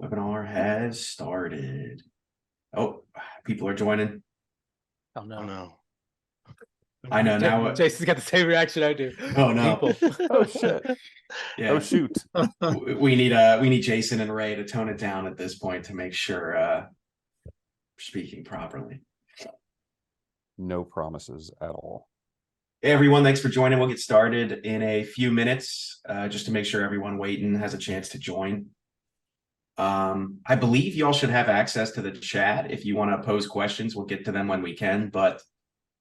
Webinar has started. Oh, people are joining. Oh no. Oh no. I know now. Jason's got the same reaction I do. Oh no. People. Oh shit. Yeah. Oh shoot. We need Jason and Ray to tone it down at this point to make sure we're speaking properly. No promises at all. Hey everyone, thanks for joining. We'll get started in a few minutes, just to make sure everyone waiting has a chance to join. I believe y'all should have access to the chat. If you want to pose questions, we'll get to them when we can. But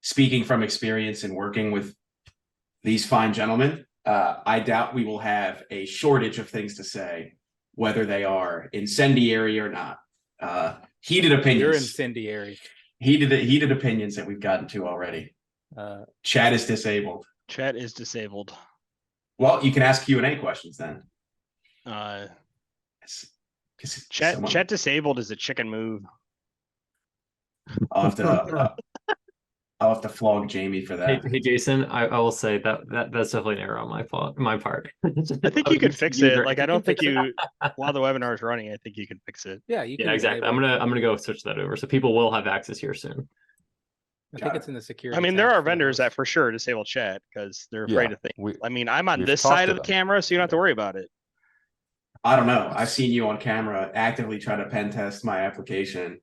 speaking from experience in working with these fine gentlemen, I doubt we will have a shortage of things to say, whether they are incendiary or not. Heated opinions. You're incendiary. Heated opinions that we've gotten to already. Chat is disabled. Chat is disabled. Well, you can ask Q&A questions then. Chat disabled is a chicken move. I'll have to flog Jamie for that. Hey Jason, I will say that's definitely an error on my part. I think you could fix it. Like I don't think you while the webinar is running, I think you can fix it. Yeah, you can. Yeah, exactly. I'm gonna go switch that over so people will have access here soon. I think it's in the security. I mean, there are vendors that for sure disable chat because they're afraid of things. I mean, I'm on this side of the camera, so you don't have to worry about it. I don't know. I've seen you on camera actively try to pen test my application.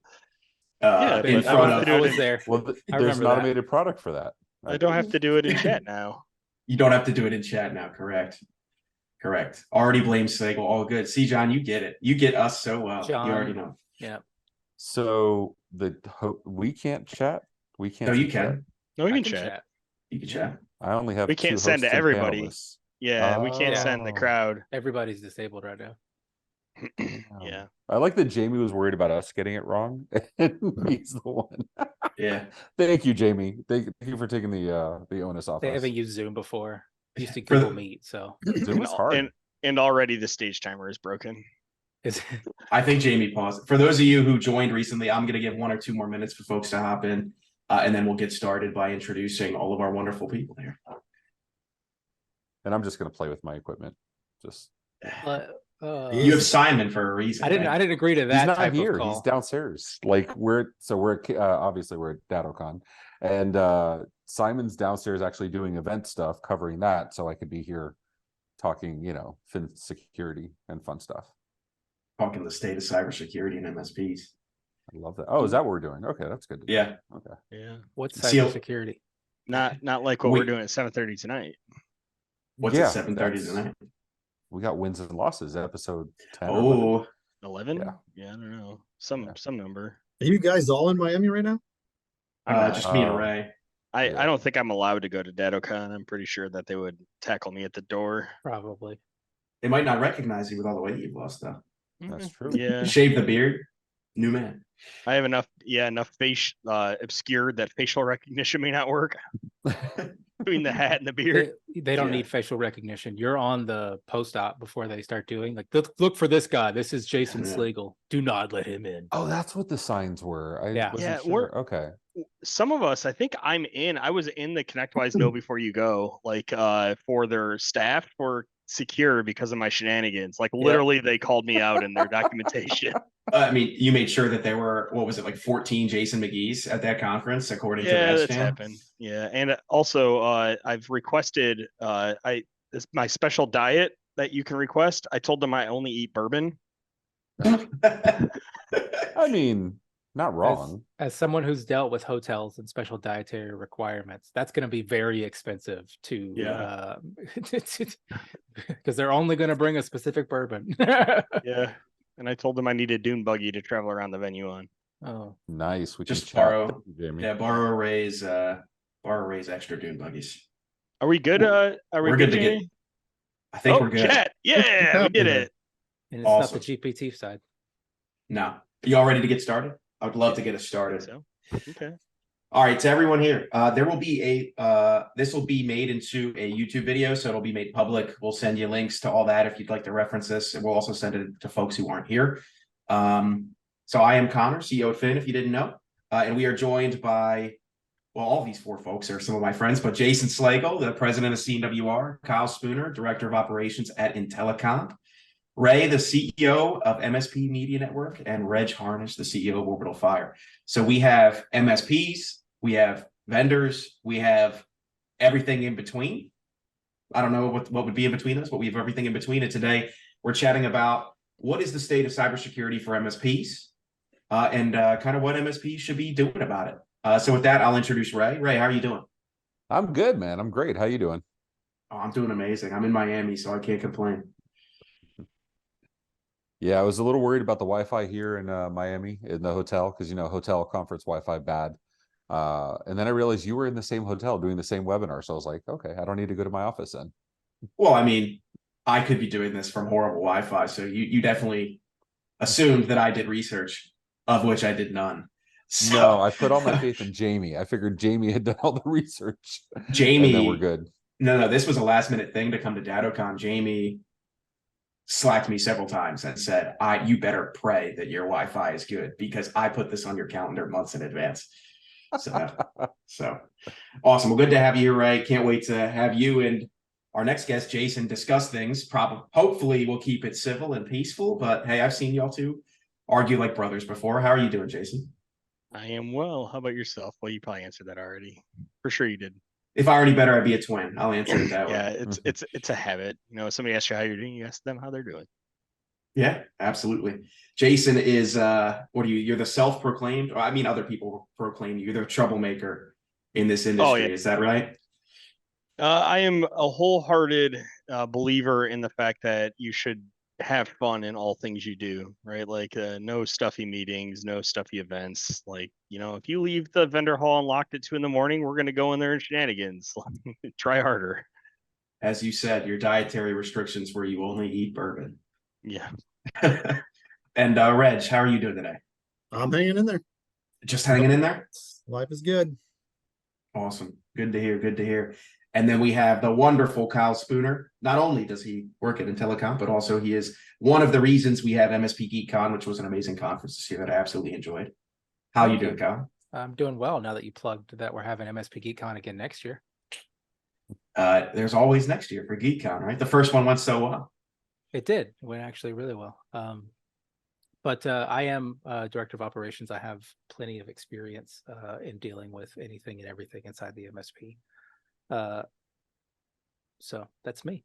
In front of. I was there. Well, there's an automated product for that. I don't have to do it in chat now. You don't have to do it in chat now. Correct. Already blamed Slagle. All good. See, John, you get it. You get us so well. John, you already know. Yeah. So we can't chat. We can't. No, you chat. can. No, we can chat. You can chat. I only have. We can't send to everybody. Yeah, we can't send the crowd. Everybody's disabled right now. Yeah. I like that Jamie was worried about us getting it wrong. And he's the one. Yeah. Thank you, Jamie. Thank you for taking the onus off. They us. haven't used Zoom before. Used to Google Meet, so Zoom is hard. And already the stage timer is broken. I think Jamie paused. For those of you who joined recently, I'm going to give 1 or 2 more minutes for folks to hop in, and then we'll get started by introducing all of our wonderful people here. And I'm just going to play with my equipment. Just. You have Simon for a reason. I didn't agree to that. He's not type here. Of call. He's downstairs. Like we're obviously we're at DattoCon, and Simon's downstairs actually doing event stuff, covering that. So I could be here talking, Phin Security and fun stuff. Talking the state of cybersecurity and MSPs. I love that. Oh, is that what we're doing? Okay, that's good. Yeah. Okay. Yeah. What's cybersecurity? Not like what we're doing at 7:30 tonight. What's at 7:30 tonight? We got wins and losses, episode 10. Oh, 11? Yeah, I don't know. Some number. Are you guys all in Miami right now? Just me and Ray. I don't think I'm allowed to go to DattoCon. I'm pretty sure that they would tackle me at the door. Probably. They might not recognize you with all the weight you've lost, though. That's true. Yeah. Shave the beard, new man. I have enough face obscured that facial recognition may not work. Between the hat and the beard. They don't need facial recognition. You're on the post-op before they start doing look for this guy. This is Jason Slagle. Do not let him in. Oh, that's what the signs were. We're okay. Some of us, I think I'm in. I was in the ConnectWise Know Before You Go, like for their staff for secure because of my shenanigans. Like literally they called me out in their documentation. I mean, you made sure that there were, what was it, like 14 Jason McGee's at that conference, according to that. That's happened. Yeah, and also I've requested my special diet that you can request. I told them I only eat bourbon. I mean, not wrong. As someone who's dealt with hotels and special dietary requirements, that's going to be very expensive to because they're only going to bring a specific bourbon. Yeah. And I told them I need a dune buggy to travel around the venue on. Oh, nice. We just can borrow, Jamie. borrow Ray's extra dune buggies. Are we good? Are we good, Jamie? I think we're good. Chat. Yeah, we did it. And it's not the GPT side. No. You all ready to get started? I would love to get us started. So, okay. All right, to everyone here, there will be this will be made into a YouTube video, so it'll be made public. We'll send you links to all that if you'd like to reference this, and we'll also send it to folks who aren't here. So I am Connor, CEO at Phin, if you didn't know, and we are joined by, well, all these 4 folks are some of my friends, but Jason Slagle, the president of CNWR, Kyle Spooner, director of operations at Intellicomp, Ray, the CEO of MSP Media Network, and Reg Harnish, the CEO of Orbital Fire. So we have MSPs, we have vendors, we have everything in between. I don't know what would be in between us, but we have everything in between. And today we're chatting about what is the state of cybersecurity for MSPs and kind of what MSPs should be doing about it. So with that, I'll introduce Ray. Ray, how are you doing? I'm good, man. I'm great. How you doing? Oh, I'm doing amazing. I'm in Miami, so I can't complain. Yeah, I was a little worried about the Wi-Fi here in Miami in the hotel because, you know, hotel conference Wi-Fi bad. And then I realized you were in the same hotel doing the same webinar. So I was like, okay, I don't need to go to my office then. Well, I mean, I could be doing this from horrible Wi-Fi, so you definitely assumed that I did research, of which I did none. So, No, I put all my faith in Jamie. I figured Jamie had done all the research. Jamie, and then we're good. No, this was a last minute thing to come to DattoCon. Jamie slacked me several times and said, you better pray that your Wi-Fi is good because I put this on your calendar months in advance. So awesome. Well, good to have you here, Ray. Can't wait to have you and our next guest, Jason, discuss things. Hopefully we'll keep it civil and peaceful, but hey, I've seen y'all two argue like brothers before. How are you doing, Jason? I am well. How about yourself? Well, you probably answered that already. For sure you did. If I were any better, I'd be a twin. I'll answer it that way. Yeah, it's a habit. You know, if somebody asks you how you're doing, you ask them how they're doing. Yeah, absolutely. Jason is what are you? You're the self-proclaimed, or I mean other people proclaim you. You're the troublemaker in this industry. Oh, yeah. Is that right? I am a wholehearted believer in the fact that you should have fun in all things you do, right? Like no stuffy meetings, no stuffy events. Like, you know, if you leave the vendor hall unlocked at 2 a.m, we're going to go in there and shenanigans. Try harder. As you said, your dietary restrictions where you only eat bourbon. Yeah. And Reg, how are you doing today? I'm hanging in there. Just hanging in there? Life is good. Awesome. Good to hear. Good to hear. And then we have the wonderful Kyle Spooner. Not only does he work at Intellicom, but also he is one of the reasons we have MSP GeekCon, which was an amazing conference this year that I absolutely enjoyed. How are you doing, Kyle? I'm doing well now that you plugged that we're having MSP GeekCon again next year. There's always next year for GeekCon, right? The first one went so well. It did. It went actually really well. But I am director of operations. I have plenty of experience in dealing with anything and everything inside the MSP. So that's me.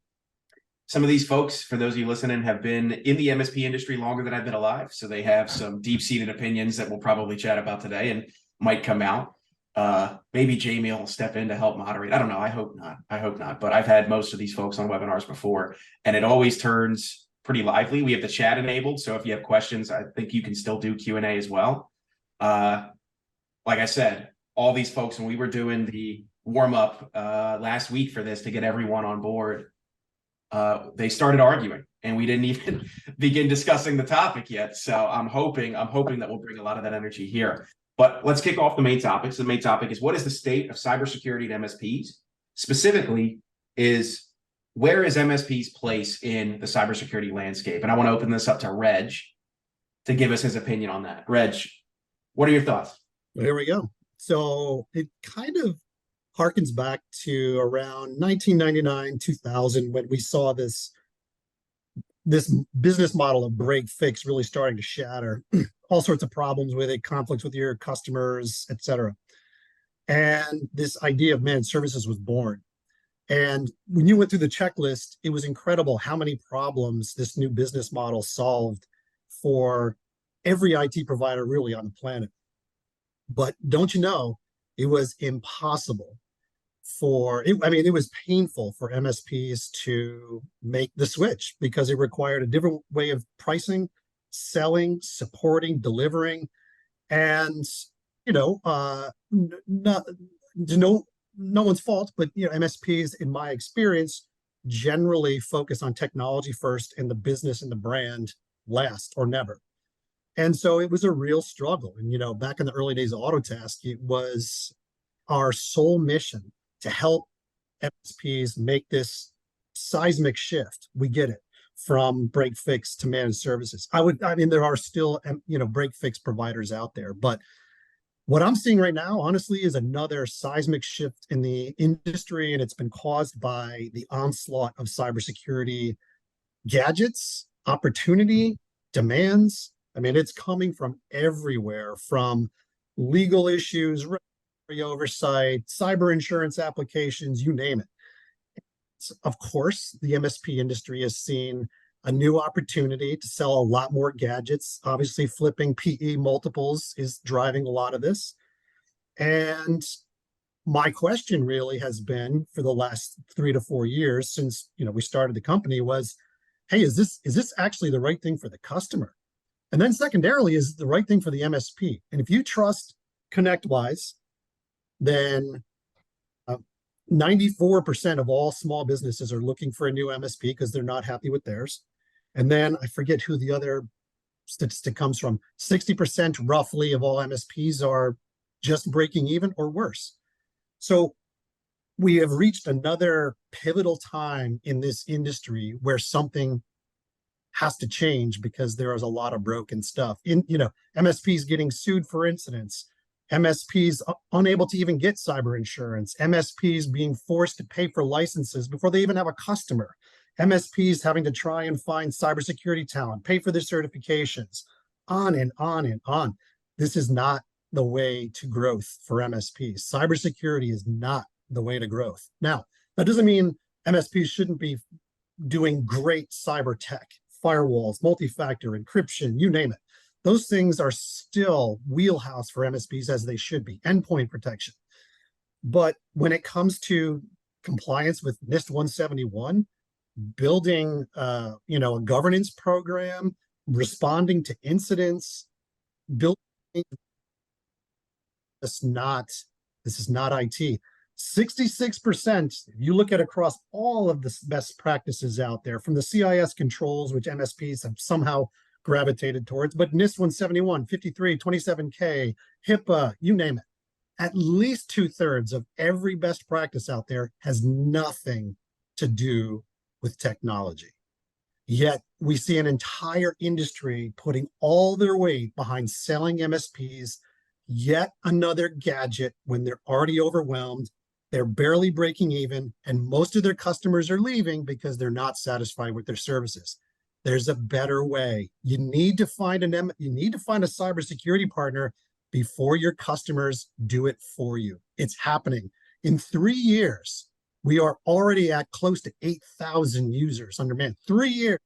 Some of these folks, for those of you listening, have been in the MSP industry longer than I've been alive. So they have some deep-seated opinions that we'll probably chat about today and might come out. Maybe Jamie will step in to help moderate. I don't know. I hope not. But I've had most of these folks on webinars before, and it always turns pretty lively. We have the chat enabled. So if you have questions, I think you can still do Q&A as well. Like I said, all these folks, when we were doing the warm-up last week for this to get everyone on board, they started arguing and we didn't even begin discussing the topic yet. So I'm hoping that we'll bring a lot of that energy here. But let's kick off the main topic. So the main topic is what is the state of cybersecurity at MSPs? Specifically is where is MSP's place in the cybersecurity landscape? And I want to open this up to Reg to give us his opinion on that. Reg, what are your thoughts? Well, here we go. So it kind of harkens back to around 1999, 2000, when we saw this business model of break fix really starting to shatter. All sorts of problems with it, conflicts with your customers, etc. And this idea of managed services was born. And when you went through the checklist, it was incredible how many problems this new business model solved for every IT provider really on the planet. But don't you know, it was impossible it was painful for MSPs to make the switch because it required a different way of pricing, selling, supporting, delivering. And, no one's fault, but, MSPs, in my experience, generally focus on technology first and the business and the brand last or never. And so it was a real struggle. And, back in the early days of Autotask, it was our sole mission to help MSPs make this seismic shift. We get it, from break fix to managed services. There are still, break fix providers out there, but what I'm seeing right now, honestly, is another seismic shift in the industry, and it's been caused by the onslaught of cybersecurity gadgets opportunity, demands. I mean, it's coming from everywhere, from legal issues, regulatory oversight, cyber insurance applications, you name it. Of course, the MSP industry has seen a new opportunity to sell a lot more gadgets. Obviously, flipping PE multiples is driving a lot of this. And my question really has been for the last 3 to 4 years since we started the company was, hey, is this actually the right thing for the customer? And then secondarily, is it the right thing for the MSP? And if you trust ConnectWise, then 94% of all small businesses are looking for a new MSP because they're not happy with theirs. And then I forget who the other statistic comes from. 60% roughly of all MSPs are just breaking even or worse. So we have reached another pivotal time in this industry where something has to change because there is a lot of broken stuff. MSPs getting sued for incidents, MSPs unable to even get cyber insurance, MSPs being forced to pay for licenses before they even have a customer, MSPs having to try and find cybersecurity talent, pay for their certifications, on and on and on. This is not the way to growth for MSPs. Cybersecurity is not the way to growth. Now, that doesn't mean MSPs shouldn't be doing great cyber tech, firewalls, multi-factor encryption, you name it. Those things are still wheelhouse for MSPs as they should be, endpoint protection. But when it comes to compliance with NIST 171, building a governance program, responding to incidents, building this is not IT. 66%, if you look at across all of the best practices out there, from the CIS controls, which MSPs have somehow gravitated towards, but NIST 171, 53, 27K, HIPAA, you name it. At least 2/3 of every best practice out there has nothing to do with technology. Yet we see an entire industry putting all their weight behind selling MSPs yet another gadget when they're already overwhelmed, they're barely breaking even, and most of their customers are leaving because they're not satisfied with their services. There's a better way. You need to find a cybersecurity partner before your customers do it for you. It's happening. In 3 years, we are already at close to 8,000 users under management. 3 years.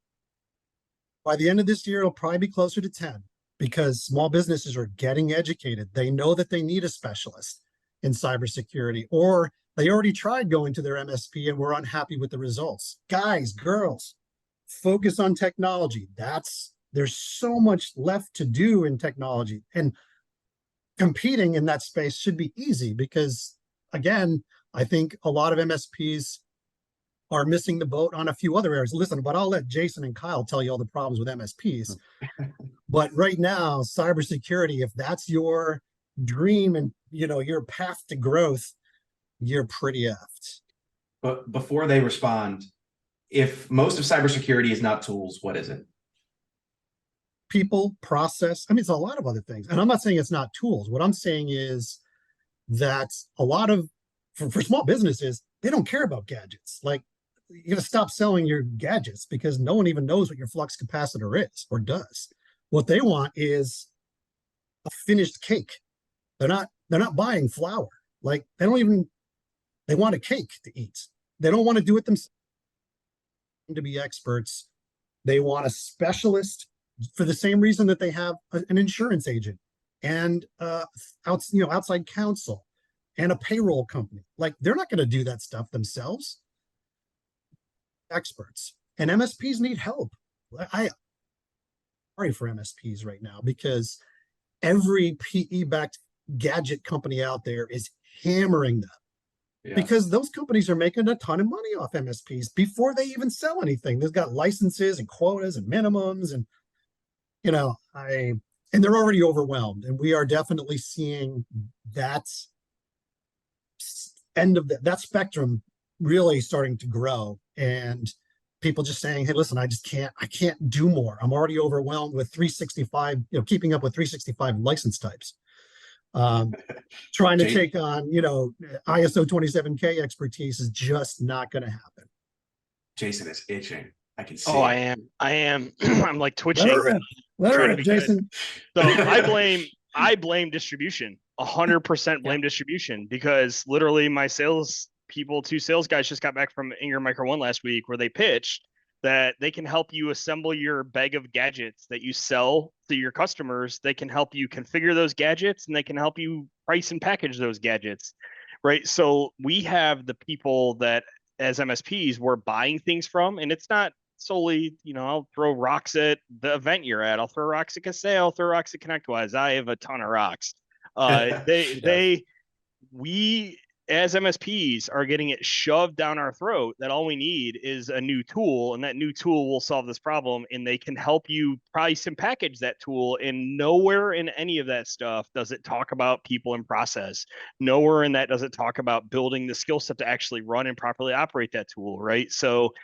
By the end of this year, it'll probably be closer to 10 because small businesses are getting educated. They know that they need a specialist in cybersecurity, or they already tried going to their MSP and were unhappy with the results. Guys, girls, focus on technology. There's so much left to do in technology, and competing in that space should be easy because, again, I think a lot of MSPs are missing the boat on a few other areas. Listen, but I'll let Jason and Kyle tell you all the problems with MSPs. But right now, cybersecurity, if that's your dream and your path to growth, you're pretty effed. But before they respond, if most of cybersecurity is not tools, what is it? People, process. I mean, it's a lot of other things. And I'm not saying it's not tools. What I'm saying is that a lot of, for small businesses, they don't care about gadgets. Like, you got to stop selling your gadgets because no one even knows what your flux capacitor is or does. What they want is a finished cake. They're not buying flour. Like, they want a cake to eat. They don't want to do it themselves to be experts. They want a specialist for the same reason that they have an insurance agent and outside counsel and a payroll company. Like, they're not going to do that stuff themselves. Experts, and MSPs need help. I sorry for MSPs right now because every PE-backed gadget company out there is hammering them because those companies are making a ton of money off MSPs before they even sell anything. They've got licenses and quotas and minimums, and and they're already overwhelmed. And we are definitely seeing that end of that spectrum really starting to grow, and people just saying, hey, listen, I can't do more. I'm already overwhelmed with 365, keeping up with 365 license types. Trying to take on, ISO 27K expertise is just not going to happen. Jason is itching. I can see Oh, I it. am. I'm like twitching. Let her Trying to rip. be Let her good. rip, Jason. So I blame distribution. 100% blame distribution, because literally my two sales guys just got back from Ingram Micro One last week, where they pitched that they can help you assemble your bag of gadgets that you sell to your customers. They can help you configure those gadgets, and they can help you price and package those gadgets. Right. So we have the people that as MSPs we're buying things from, and it's not solely, I'll throw rocks at the event you're at. I'll throw rocks at Cassay. I'll throw rocks at ConnectWise. I have a ton of rocks. We as MSPs are getting it shoved down our throat that all we need is a new tool, and that new tool will solve this problem, and they can help you price and package that tool. And nowhere in any of that stuff does it talk about people and process. Nowhere in that does it talk about building the skill set to actually run and properly operate that tool, right? So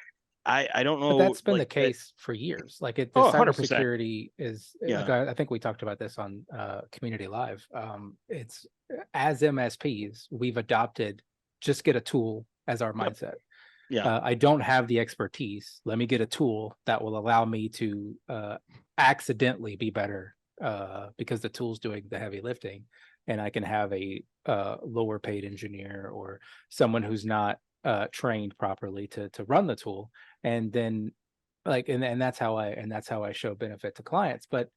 I don't know. But that's been the like, case for years. Like the 100%. cybersecurity is, Yeah. like I think we talked about this on Community Live. It's as MSPs, we've adopted just get a tool as our mindset. Yeah. I don't have the expertise. Let me get a tool that will allow me to accidentally be better because the tool's doing the heavy lifting, and I can have a lower paid engineer or someone who's not trained properly to run the tool, and then and that's how I show benefit to clients. But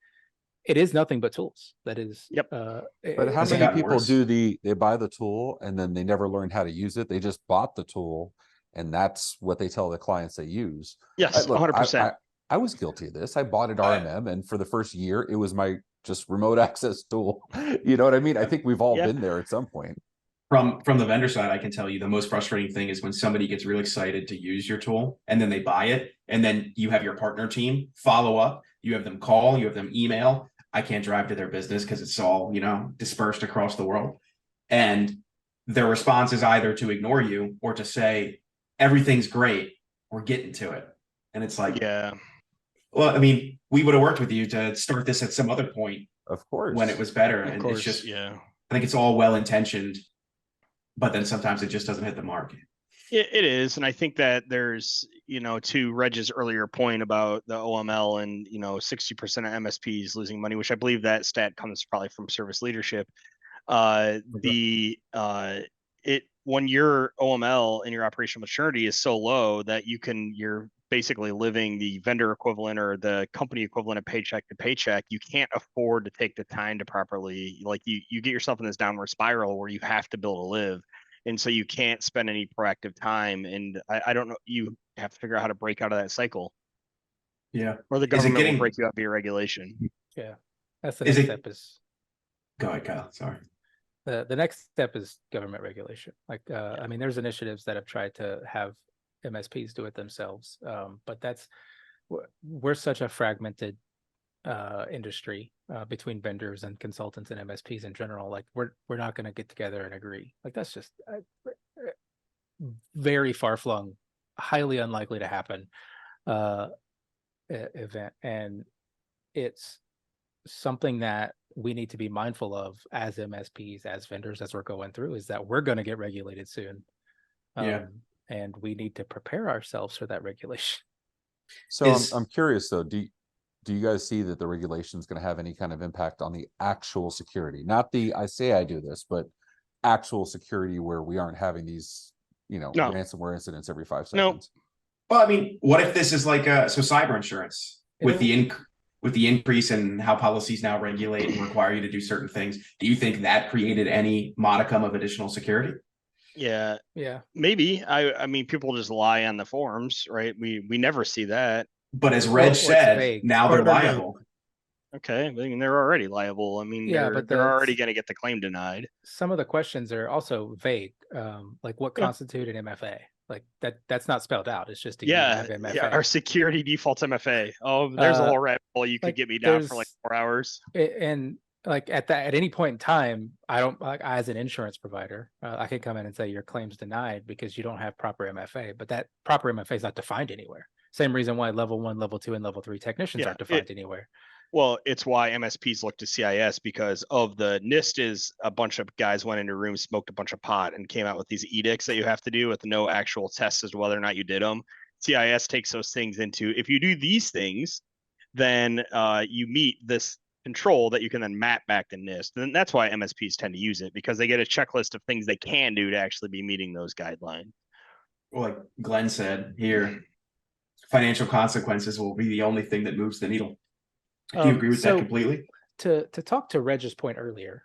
it is nothing but tools. That is But how Has it many gotten people worse? they buy the tool and then they never learn how to use it? They just bought the tool and that's what they tell the clients they use. Yes, Look, 100%. I was guilty of this. I bought an RMM, and for the first year it was my just remote access tool. You know what I mean? I think we've all Yeah. been there at some point. From the vendor side, I can tell you the most frustrating thing is when somebody gets really excited to use your tool and then they buy it, and then you have your partner team follow up, you have them call, you have them email. I can't drive to their business because it's all, dispersed across the world. And their response is either to ignore you or to say, everything's great, we're getting to it. And it's like, Yeah. well, I mean, we would have worked with you to start this at some other point Of course. when it was better. Of And course. it's just, yeah. I think it's all well intentioned, but then sometimes it just doesn't hit the mark. It is. And I think that there's, to Reg's earlier point about the OML and, 60% of MSPs losing money, which I believe that stat comes probably from service leadership. When your OML and your operational maturity is so low that you're basically living the vendor equivalent or the company equivalent of paycheck to paycheck, you can't afford to take the time to properly, you get yourself in this downward spiral where you have to build a live. And so you can't spend any proactive time. And I don't know, you have to figure out how to break out of that cycle. Yeah. Or the government will break you out via regulation. Yeah. That's the next step is. Go ahead, Kyle. Sorry. The next step is government regulation. I mean, there's initiatives that have tried to have MSPs do it themselves. But we're such a fragmented industry between vendors and consultants and MSPs in general. Like we're not going to get together and agree. Like that's just very far flung, highly unlikely to happen event. And it's something that we need to be mindful of as MSPs, as vendors, as we're going through, is that we're going to get regulated soon. And we need to prepare ourselves for that regulation. So I'm curious though, do you guys see that the regulation is going to have any kind of impact on the actual security? Not the I say I do this, but actual security where we aren't having these, ransomware incidents every 5 seconds. Well, I mean, what if this is like cyber insurance with the increase in how policies now regulate and require you to do certain things? Do you think that created any modicum of additional security? Yeah, maybe. I mean, people just lie on the forums, right? We never see that. But as Reg said, now they're liable. Okay, I mean, they're already liable. I mean, they're already going to get the claim denied. Some of the questions are also vague, like what constitutes an MFA? Like that's not spelled out. It's just MFA. Yeah, our security defaults MFA. Oh, there's a whole rabbit hole you could get me down for like 4 hours. And like at any point in time, I don't as an insurance provider, I can come in and say your claim's denied because you don't have proper MFA, but that proper MFA is not defined anywhere. Same reason why level 1, level 2, and level 3 technicians aren't defined anywhere. Well, it's why MSPs look to CIS because of the NIST is a bunch of guys went into a room, smoked a bunch of pot and came out with these edicts that you have to do with no actual tests as to whether or not you did them. CIS takes those things into, if you do these things, then you meet this control that you can then map back to NIST. And that's why MSPs tend to use it, because they get a checklist of things they can do to actually be meeting those guidelines. Well, like Glenn said here, financial consequences will be the only thing that moves the needle. Do you agree with that completely? To talk to Reg's point earlier,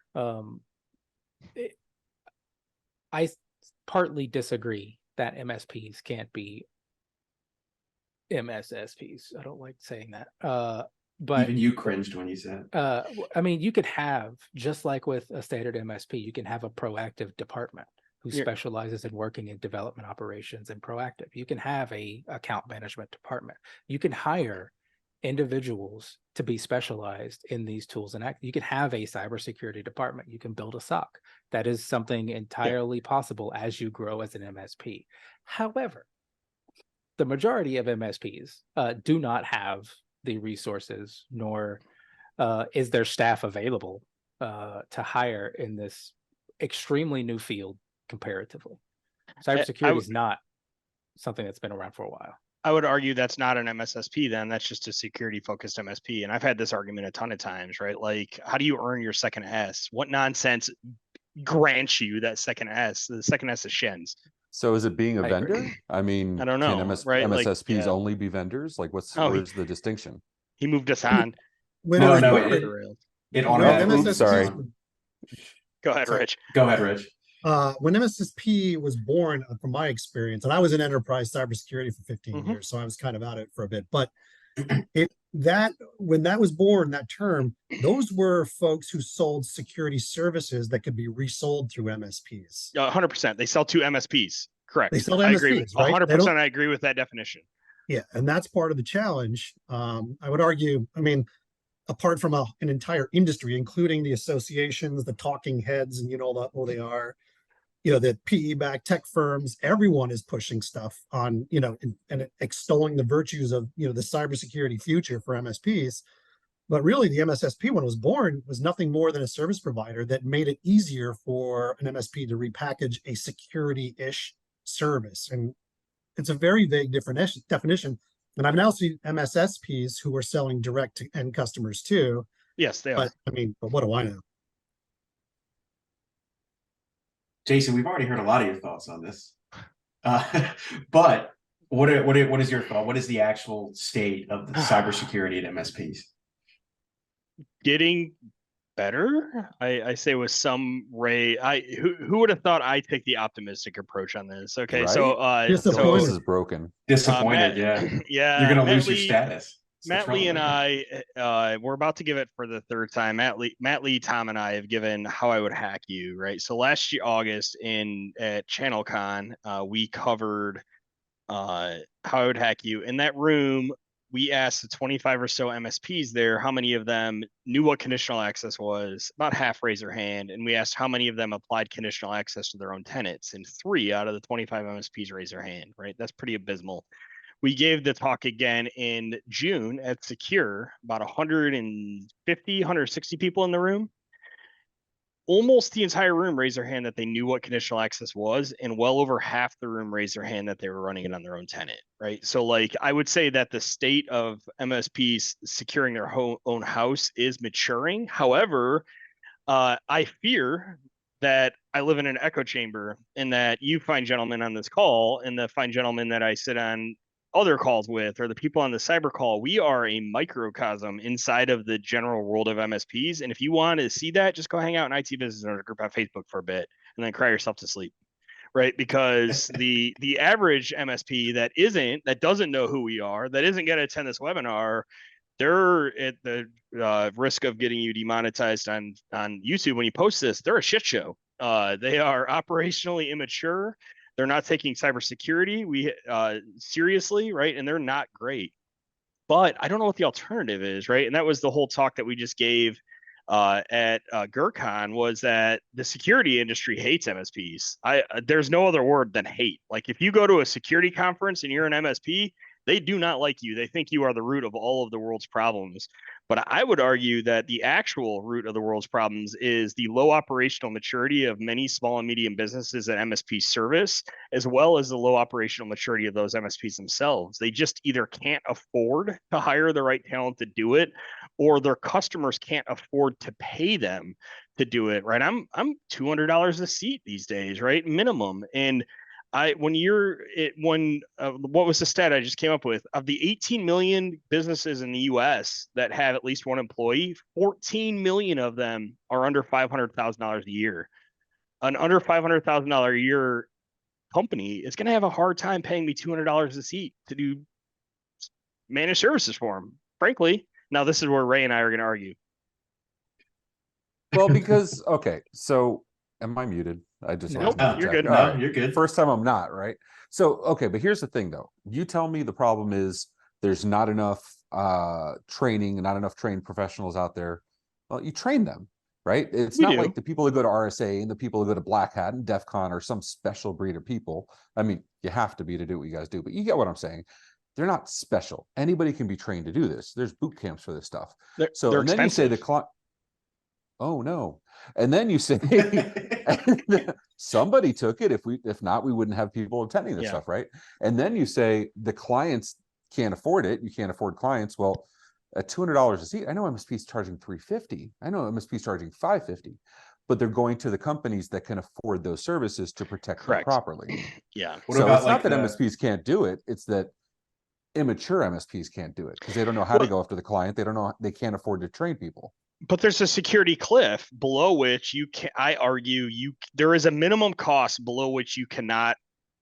I partly disagree that MSPs can't be MSSPs. I don't like saying that. But even you cringed when you said. I mean, you could have, just like with a standard MSP, you can have a proactive department who specializes in working in development operations and proactive. You can have a account management department. You can hire individuals to be specialized in these tools, and you can have a cybersecurity department. You can build a SOC. That is something entirely possible as you grow as an MSP. However, the majority of MSPs do not have the resources, nor is their staff available to hire in this extremely new field comparatively. Cybersecurity is not something that's been around for a while. I would argue that's not an MSSP then, that's just a security focused MSP. And I've had this argument a ton of times, right? Like, how do you earn your second S? What nonsense grants you that second S? The second S is Shens. So is it being a vendor? I mean, I don't know, can right? MSSPs only be vendors? Like, where's the distinction? He moved us on. It automatically. Sorry. Go ahead, Rich. Go ahead, Rich. When MSSP was born, from my experience, and I was in enterprise cybersecurity for 15 years, so I was kind of out of it for a bit. But when that was born, that term, those were folks who sold security services that could be resold through MSPs. 100%. They sell to MSPs. Correct. They sell to I MSPs, agree with, right? 100%. I agree with that definition. Yeah, and that's part of the challenge. I would argue, I mean, apart from an entire industry, including the associations, the talking heads, and you know who they are, the PE-backed tech firms, everyone is pushing stuff on, and extolling the virtues of, the cybersecurity future for MSPs. But really, the MSSP, when it was born, was nothing more than a service provider that made it easier for an MSP to repackage a security-ish service. And it's a very vague definition. And I've now seen MSSPs who are selling direct to end customers too. Yes, they are. But what do I know? Jason, we've already heard a lot of your thoughts on this. But what is your thought? What is the actual state of the cybersecurity at MSPs? Getting better, I say, with some ray. Who would have thought I'd take the optimistic approach on this? Okay, right? So this is broken. Disappointed, yeah. You're gonna lose your status. Matt Lee and I, we're about to give it for the third time. Matt Lee, Tom, and I have given How I Would Hack You, right? So last year, August, at ChannelCon, we covered How I Would Hack You. In that room, we asked the 25 or so MSPs there how many of them knew what conditional access was. About half raised their hand. And we asked how many of them applied conditional access to their own tenants. And 3 out of the 25 MSPs raised their hand, right? That's pretty abysmal. We gave the talk again in June at Secure, about 150, 160 people in the room. Almost the entire room raised their hand that they knew what conditional access was, and well over half the room raised their hand that they were running it on their own tenant, right? So like, I would say that the state of MSPs securing their own house is maturing. However, I fear that I live in an echo chamber, and that you fine gentlemen on this call and the fine gentlemen that I sit on other calls with, or the people on the cyber call, we are a microcosm inside of the general world of MSPs. And if you want to see that, just go hang out in IT Business Owner Group on Facebook for a bit and then cry yourself to sleep, right? Because the average MSP that doesn't know who we are, that isn't going to attend this webinar, they're at the risk of getting you demonetized on YouTube when you post this. They're a shit show. They are operationally immature. They're not taking cybersecurity seriously, right? And they're not great. But I don't know what the alternative is, right? And that was the whole talk that we just gave at GERCON, was that the security industry hates MSPs. There's no other word than hate. Like, if you go to a security conference and you're an MSP, they do not like you. They think you are the root of all of the world's problems. But I would argue that the actual root of the world's problems is the low operational maturity of many small and medium businesses and MSP service, as well as the low operational maturity of those MSPs themselves. They just either can't afford to hire the right talent to do it, or their customers can't afford to pay them to do it, right? I'm $200 a seat these days, right? Minimum. And what was the stat I just came up with? Of the 18 million businesses in the US that have at least one employee, 14 million of them are under $500,000 a year. An under $500,000 a year company is going to have a hard time paying me $200 a seat to do managed services for them, frankly. Now, this is where Ray and I are going to argue. Well, because, okay, so am I muted? I just Nope, wanted to you're check. good. All No, right. you're good. First time I'm not, right? So, okay, but here's the thing though. You tell me the problem is there's not enough training, not enough trained professionals out there. Well, you train them, right? It's We not do. like the people who go to RSA and the people who go to Black Hat and DEF CON are some special breed of people. I mean, you have to be to do what you guys do, but you get what I'm saying. They're not special. Anybody can be trained to do this. There's boot camps for this stuff. They're And then you say the expensive. client, oh no. And then you say somebody took it. If not, we wouldn't have people attending this Yeah. stuff, right? And then you say the clients can't afford it. You can't afford clients. Well, at $200 a seat, I know MSP's charging $350. I know MSP's charging $550, but they're going to the companies that can afford those services to protect them Correct. properly. Yeah. What So about it's like not that the- MSPs can't do it. It's that immature MSPs can't do it because they don't know how to go after the client. They don't know, they can't afford to train people. But there's a security cliff below which I argue there is a minimum cost below which you cannot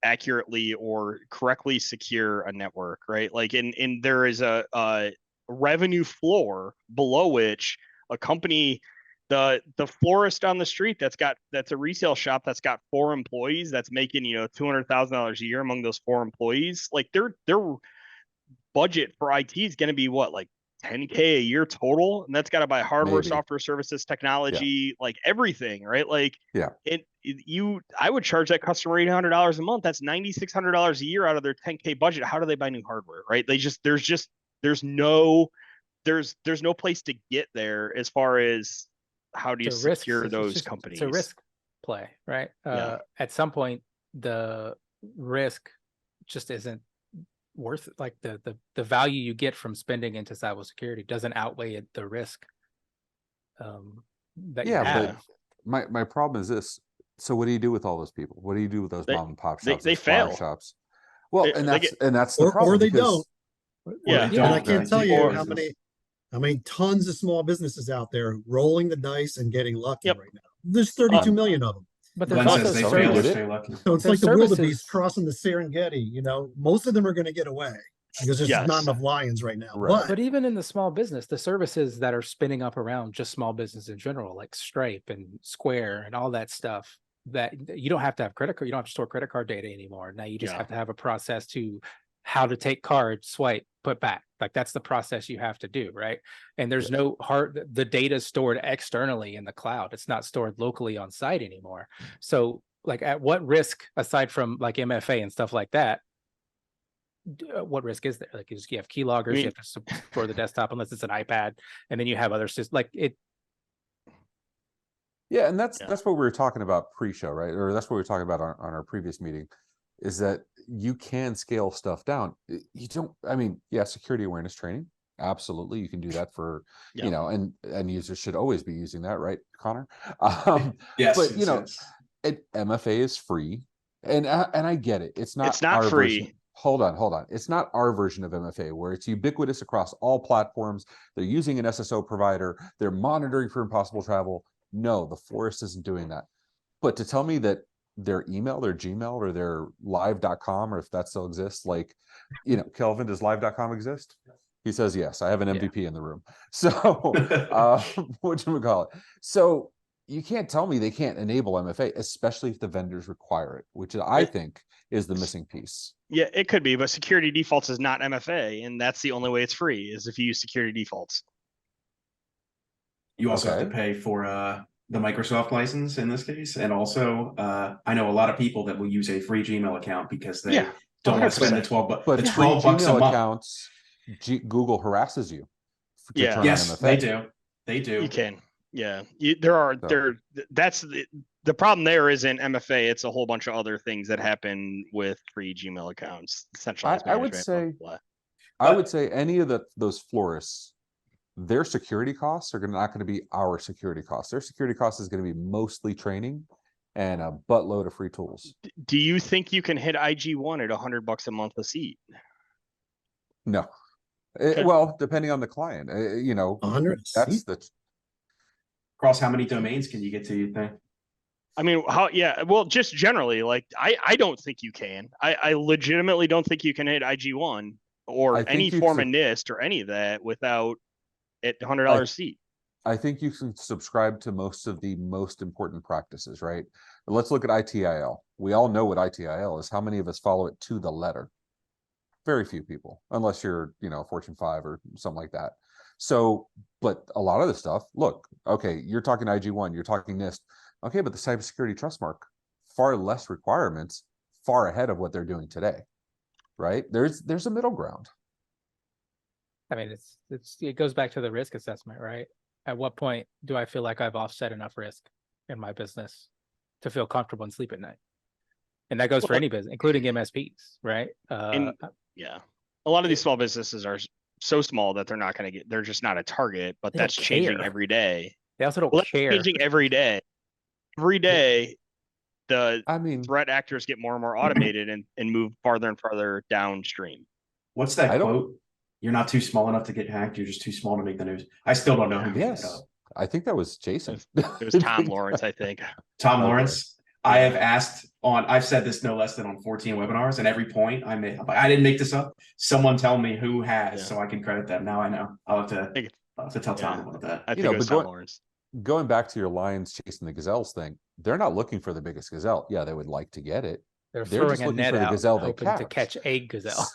accurately or correctly secure a network, right? Like in there is a revenue floor below which a company, the florist on the street that's a retail shop that's got 4 employees that's making $200,000 a year among those 4 employees, like their budget for IT is going to be what, like $10K a year total, and that's got to buy hardware, Maybe. software, services, technology, like everything, right? Like, Yeah. I would charge that customer $800 a month. That's $9,600 a year out of their $10K budget. How do they buy new hardware, right? There's no place to get there as far as how do you It's a risk. secure It's those just- companies. It's a risk play, right? Yeah. At some point, the risk just isn't worth it. Like the value you get from spending into cybersecurity doesn't outweigh the risk that you Yeah, have. but my problem is this. So what do you do with all those people? What do you do with those mom and pop shops? they those flower fail. shops? Well, They- and they that's the problem. or they because- don't. Yeah. they And I don't, can't right? tell you Or- how many tons of small businesses out there rolling the dice and getting lucky Yep. right now. There's 32 million of them. But there's Glenn also says they some fail or did it. stay lucky. So it's Their like the wildebeest services- crossing the Serengeti. Most of them are going to get away because there's just not Yes. enough lions right now. Right. But even in the small business, the services that are spinning up around just small business in general, like Stripe and Square and all that stuff, that you don't have to have you don't have to store credit card data anymore. Now you just Yeah. have to have a process to how to take card, swipe, put back. Like that's the process you have to do, right? And there's no the data is stored externally in the cloud. It's not stored locally on site anymore. So like at what risk, aside from like MFA and stuff like that, what risk is there? Like you have keyloggers, you have to store the desktop unless it's an iPad, and then you have other systems like it. Yeah, and that's Yeah. what we were talking about pre-show, right? Or that's what we were talking about on our previous meeting, is that you can scale stuff down. You don't, I mean, yeah, security awareness training, absolutely. You can do that for, Yeah. and users should always be using that, right, Connor? Yes, but yes, yes. MFA is free, and I get it. It's not not our free. version. Hold on. It's not our version of MFA where it's ubiquitous across all platforms. They're using an SSO provider. They're monitoring for impossible travel. No, the forest isn't doing that. But to tell me that their email, their Gmail, or their live.com, or if that still exists, like, Kelvin, does live.com exist? He says, yes, I have an MVP in the room. So, whatchamacallit? So you can't tell me they can't enable MFA, especially if the vendors require it, which I think is the missing piece. Yeah, it could be, but security defaults is not MFA, and that's the only way it's free is if you use security defaults. You also have to Okay. pay for the Microsoft license in this case, and also I know a lot of people that will use a free Gmail account because they Yeah, don't want to spend the 100%. 12 bucks. But The free 12 bucks a Gmail month. accounts, Google harasses you to Yeah. turn Yes, on they MFA. do. They do. You can. Yeah. There are So- that's the problem there isn't MFA, it's a whole bunch of other things that happen with free Gmail accounts, centralized I would management, say blah, blah, I But- would say any of those florists, their security costs are not going to be our security costs. Their security cost is going to be mostly training and a buttload of free tools. blah. Do you think you can hit IG1 at $100 a month a seat? No. Okay. Well, depending on the client, 100. that's the Across how many domains can you get to, you think? I mean, well, just generally, like, I don't think you can. I legitimately don't think you can hit IG1 or I think any you form could- of NIST or any of that without at $100 a seat. I think you can subscribe to most of the most important practices, right? But let's look at ITIL. We all know what ITIL is. How many of us follow it to the letter? Very few people, unless you're, Fortune 5 or something like that. So, but a lot of the stuff, look, okay, you're talking IG1, you're talking NIST. Okay, but the cybersecurity trust mark, far less requirements, far ahead of what they're doing today, right? There's a middle ground. I mean, it goes back to the risk assessment, right? At what point do I feel like I've offset enough risk in my business to feel comfortable and sleep at night? And that goes for Well, any business, including MSPs, right? Yeah. A lot of these small businesses are so small that they're just not a target, but They don't that's changing care. every day. They also don't Well, that's care. changing every day. Every day, the I mean, threat actors get more and more automated and move farther and farther downstream. What's that I don't- quote? You're not too small enough to get hacked. You're just too small to make the news. I still don't know who made that yes, up. I think that was Jason. It was Tom Lawrence, I think. Tom Okay. Lawrence. I have I've said this no less than on 14 webinars, and every point I made, I didn't make this up. Someone tell me who has, Yeah. so I can credit them. Now I know. I'll have think to tell Tom yeah. about that. I You think know, it was but Tom Lawrence. Going back to your lions chasing the gazelles thing, they're not looking for the biggest gazelle. Yeah, they would like to get it. They're They're throwing just a looking net for the out, gazelle they hoping to catch a gazelle.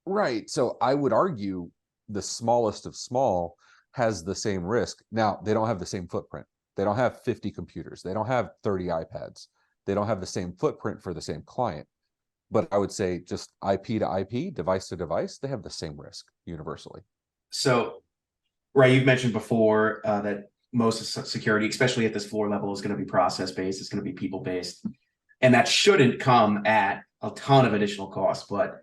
Right. So I would argue the smallest of small has the same risk. Now, they don't have the same footprint. They don't have 50 computers. They don't have 30 iPads. They don't have the same footprint for the same client. But I would say just IP to IP, device to device, they have the same risk universally. So, Ray, you've mentioned before that most of security, especially at this floor level, is going to be process based. It's going to be people based, and that shouldn't come at a ton of additional costs. But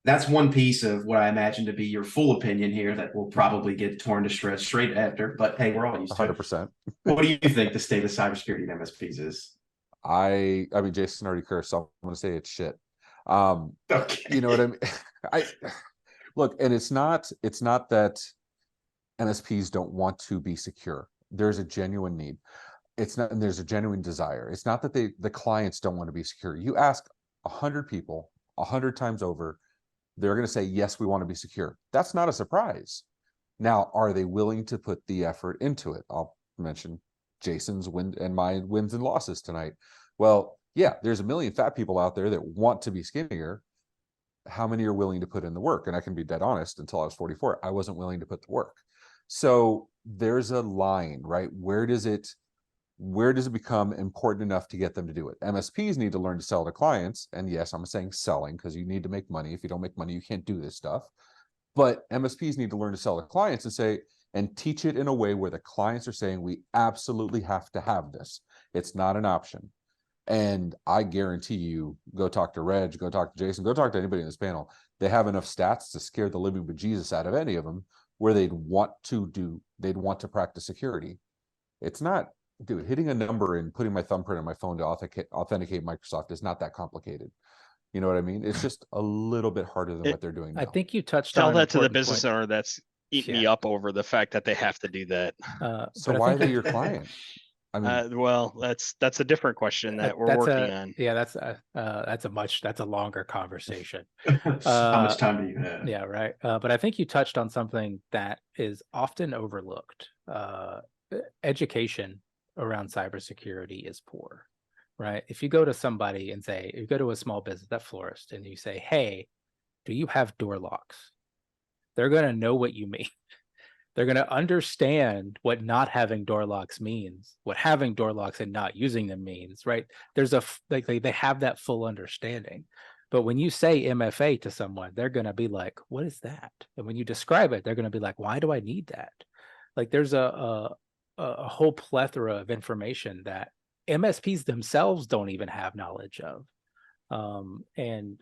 that's one piece of what I imagine to be your full opinion here that will probably get torn to shreds straight after. But hey, we're all used to it. 100%. What do you think the state of cybersecurity at MSPs is? I mean, Jason already cursed, so I'm going to say it's shit. Okay. You know what I mean? Look, and it's not that MSPs don't want to be secure. There's a genuine need. It's not, and there's a genuine desire. It's not that the clients don't want to be secure. You ask 100 people 100 times over, they're going to say, yes, we want to be secure. That's not a surprise. Now, are they willing to put the effort into it? I'll mention Jason's win and my wins and losses tonight. Well, yeah, there's a million fat people out there that want to be skinnier. How many are willing to put in the work? And I can be dead honest, until I was 44, I wasn't willing to put the work. So there's a line, right? Where does it become important enough to get them to do it? MSPs need to learn to sell to clients. And yes, I'm saying selling because you need to make money. If you don't make money, you can't do this stuff. But MSPs need to learn to sell to clients and teach it in a way where the clients are saying, we absolutely have to have this. It's not an option. And I guarantee you, go talk to Reg, go talk to Jason, go talk to anybody in this panel. They have enough stats to scare the living bejesus out of any of them where they'd want to practice security. It's not, dude, hitting a number and putting my thumbprint on my phone to authenticate Microsoft is not that complicated. You know what I mean? It's just a little bit harder than what they're doing now. I think you touched Tell on that to the important business point. owner that's eating me Yeah. up over the fact that they have to do that. So but I why are think they you- your client? I mean, Well, that's a different question that we're working on. Yeah, that's a longer conversation. How much time do you have? Yeah, right. But I think you touched on something that is often overlooked. Education around cybersecurity is poor, right? If you go to somebody and say, you go to a small business, that florist, and you say, hey, do you have door locks? They're going to know what you mean. They're going to understand what not having door locks means, what having door locks and not using them means, right? There's they have that full understanding. But when you say MFA to someone, they're going to be like, what is that? And when you describe it, they're going to be like, why do I need that? Like there's a whole plethora of information that MSPs themselves don't even have knowledge of. And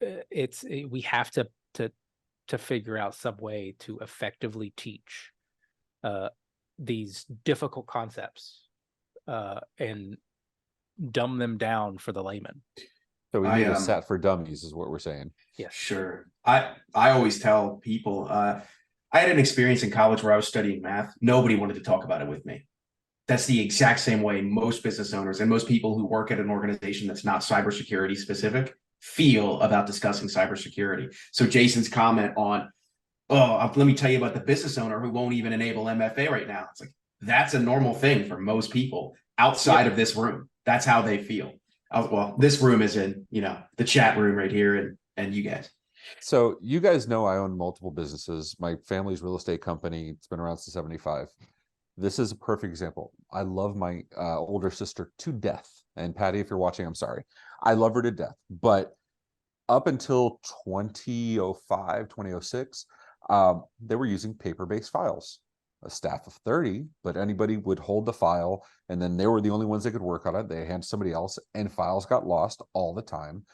we have to figure out some way to effectively teach these difficult concepts and dumb them down for the layman. So we need a set for dummies is what we're saying. Yes. Sure. I always tell people, I had an experience in college where I was studying math. Nobody wanted to talk about it with me. That's the exact same way most business owners and most people who work at an organization that's not cybersecurity specific feel about discussing cybersecurity. So Jason's comment on, oh, let me tell you about the business owner who won't even enable MFA right now. It's like, that's a normal thing for most people outside of this room. That's how they feel. Well, this room is in, the chat room right here and you guys. So you guys know I own multiple businesses. My family's real estate company, it's been around since 75. This is a perfect example. I love my older sister to death. And Patty, if you're watching, I'm sorry. I love her to death. But up until 2005, 2006, they were using paper-based files. A staff of 30, but anybody would hold the file, and then they were the only ones that could work on it. They hand somebody else, and files got lost all the time.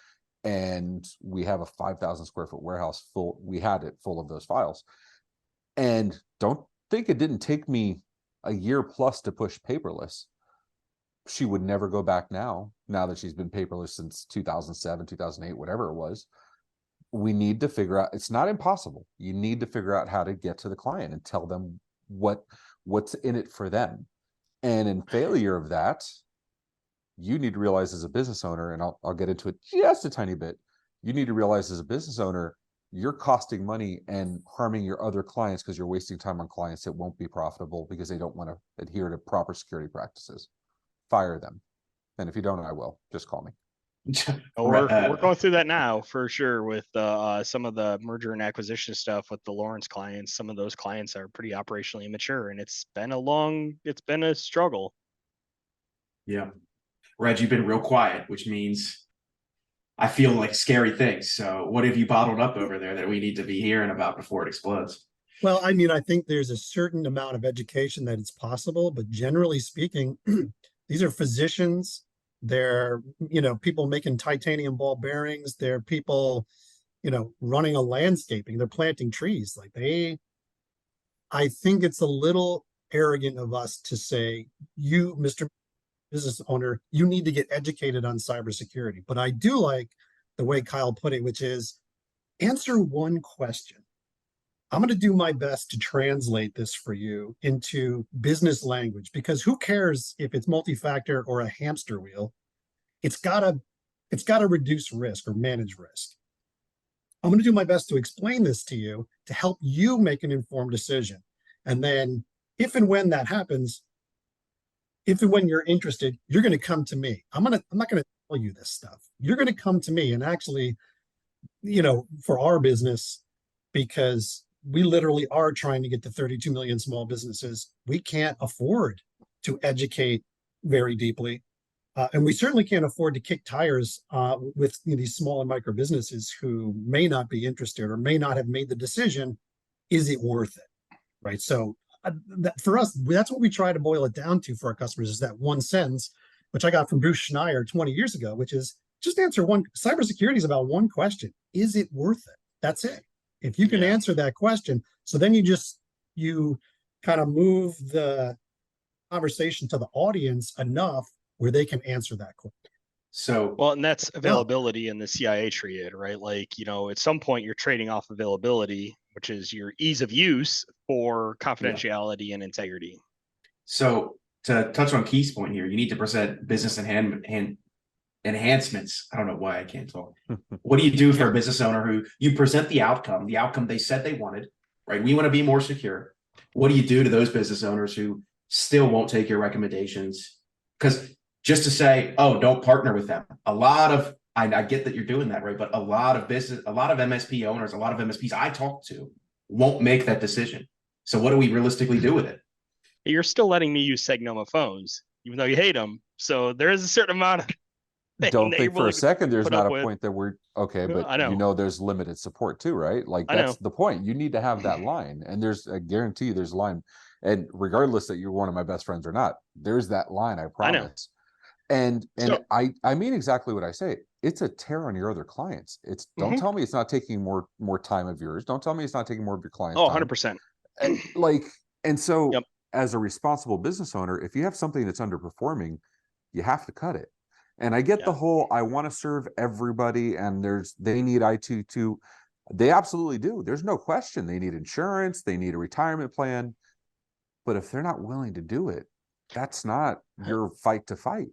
And we have a 5,000 square foot warehouse full. We had it full of those files. And don't think it didn't take me a year plus to push paperless. She would never go back now that she's been paperless since 2007, 2008, whatever it was. We need to figure out, it's not impossible. You need to figure out how to get to the client and tell them what's in it for them. And in failure of that, you need to realize as a business owner, and I'll get into it just a tiny bit. You need to realize as a business owner, you're costing money and harming your other clients because you're wasting time on clients that won't be profitable because they don't want to adhere to proper security practices. Fire them. And if you don't, I will. Just call me. We're going through that now for sure with some of the merger and acquisition stuff with the Lawrence clients. Some of those clients are pretty operationally immature, and it's been a struggle. Yeah. Reg, you've been real quiet, which means I feel like scary things. So what have you bottled up over there that we need to be hearing about before it explodes? Well, I mean, I think there's a certain amount of education that it's possible, but generally speaking, these are physicians. They're, people making titanium ball bearings. They're people, running a landscaping. They're planting trees. I think it's a little arrogant of us to say, you, Mr. Business owner, you need to get educated on cybersecurity. But I do like the way Kyle put it, which is answer one question. I'm going to do my best to translate this for you into business language, because who cares if it's multi-factor or a hamster wheel? It's got to reduce risk or manage risk. I'm going to do my best to explain this to you to help you make an informed decision. And then if and when that happens, if and when you're interested, you're going to come to me. I'm not going to tell you this stuff. You're going to come to me. And actually, for our business, because we literally are trying to get to 32 million small businesses, we can't afford to educate very deeply. And we certainly can't afford to kick tires with these small and micro businesses who may not be interested or may not have made the decision. Is it worth it? Right. So for us, that's what we try to boil it down to for our customers, is that one sentence, which I got from Bruce Schneier 20 years ago, which is just answer one. Cybersecurity is about one question. Is it worth it? That's it. If you can answer that question, so then you kind of move the conversation to the audience enough where they can answer that question. So, well, and that's availability in the CIA triad, right? At some point you're trading off availability, which is your ease of use, for confidentiality and integrity. So to touch on Keith's point here, you need to present business enhancements. I don't know why I can't talk. What do you do for a business owner who you present the outcome they said they wanted, right? We want to be more secure. What do you do to those business owners who still won't take your recommendations? Because just to say, oh, don't partner with them. I get that you're doing that, right? But a lot of MSP owners, a lot of MSPs I talk to won't make that decision. So what do we realistically do with it? You're still letting me use Segnoma phones, even though you hate them. So there is a certain amount of don't think for a neighborhood second there's put not up a with. point that we're okay, I but know. you know there's limited support too, right? Like I that's know. the point. You need to have that line, and there's I guarantee you there's a line, and regardless that you're one of my best friends or not, there's that line. I I know. promise. And So- I mean exactly what I say. It's a tear on your other clients. It's don't tell me it's not taking more time of yours. Don't tell me it's not taking more of your clients' Oh, time. 100%. Like, and so Yep. as a responsible business owner, if you have something that's underperforming, you have to cut it. And I get the Yeah. whole I want to serve everybody and they need IT too. They absolutely do. There's no question. They need insurance, they need a retirement plan. But if they're not willing to do it, that's not your fight to fight.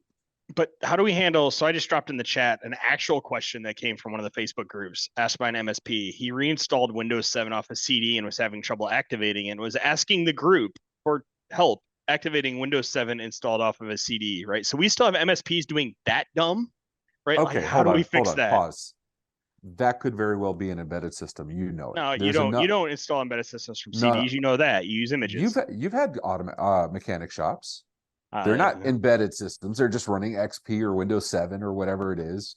But how do we handle? So I just dropped in the chat an actual question that came from one of the Facebook groups asked by an MSP. He reinstalled Windows 7 off a CD and was having trouble activating and was asking the group for help activating Windows 7 installed off of a CD, right? So we still have MSPs doing that dumb, right? Okay, Like, how do we fix that? Pause. That could very well be an embedded system. You know it. No, you There's don't. enough. You don't install embedded systems from No, CDs. You know that. You use images. You've had mechanic shops. They're Yeah. not embedded systems. They're just running XP or Windows 7 or whatever it is.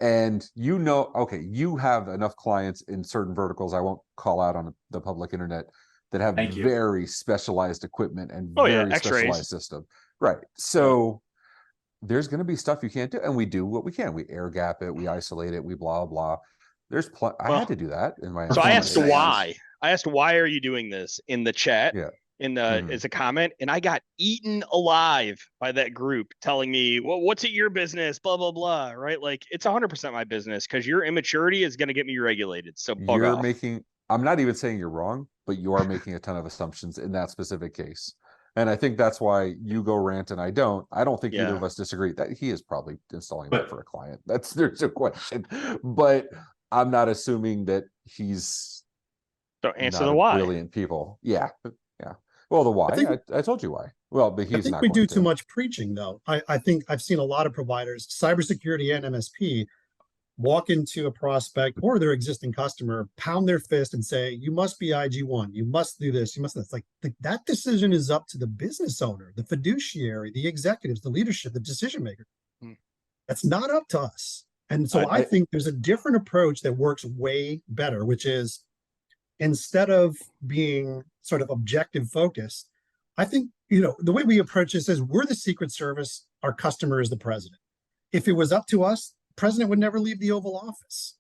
And you know, okay, you have enough clients in certain verticals I won't call out on the public internet that have Thank you. very specialized equipment and Oh, yeah, very X-rays. specialized system. Right. So there's going to be stuff you can't do, and we do what we can. We air gap it, we isolate it, we blah blah. I Well, had to do that in my. So I asked Performance why. I asked why are you doing this in the chat? Yeah. In the Mhm. as a comment, and I got eaten alive by that group telling me, "Well, what's it your business?" Blah blah blah. Right? Like it's 100% my business because your immaturity is going to get me regulated. So bug You're off. making. I'm not even saying you're wrong, but you are making a ton of assumptions in that specific case. And I think that's why you go rant and I don't. I don't think either Yeah. of us disagree that he is probably installing But- that for a client. There's a question, but I'm not assuming that he's So answer not the a why. brilliant people. Yeah. Well, the why, think- I told you why. Well, but I he's think not we going do to. too much preaching, though. I think I've seen a lot of providers, cybersecurity and MSP, walk into a prospect or their existing customer, pound their fist and say, you must be IG1, you must do this, you must. It's like that decision is up to the business owner, the fiduciary, the executives, the leadership, the decision maker. That's not up to us. And so I think there's a different approach that works way better, which is instead of being sort of objective focused, I think, the way we approach this is we're the Secret Service, our customer is the president. If it was up to us, the president would never leave the Oval Office.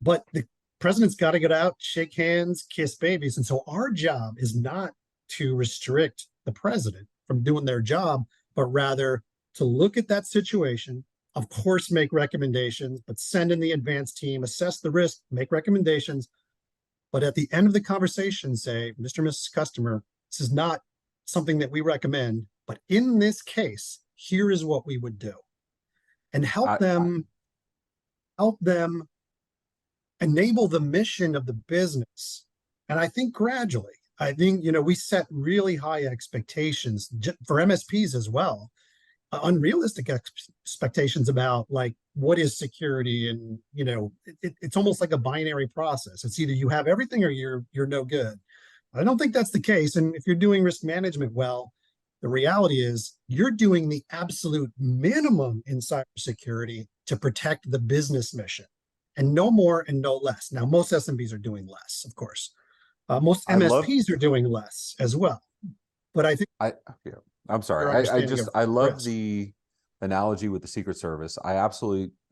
But the president's got to get out, shake hands, kiss babies. And so our job is not to restrict the president from doing their job, but rather to look at that situation, of course, make recommendations, but send in the advanced team, assess the risk, make recommendations. But at the end of the conversation, say, Mr. and Mrs. Customer, this is not something that we recommend, but in this case, here is what we would do. And help them enable the mission of the business. And I think gradually, we set really high expectations for MSPs as well, unrealistic expectations about like what is security, and it's almost like a binary process. It's either you have everything or you're no good. I don't think that's the case. And if you're doing risk management well, the reality is you're doing the absolute minimum in cybersecurity to protect the business mission, and no more and no less. Now, most SMBs are doing less, of course. Most MSPs are doing less as well. But I think I'm sorry. I love the analogy with the Secret Service. I'm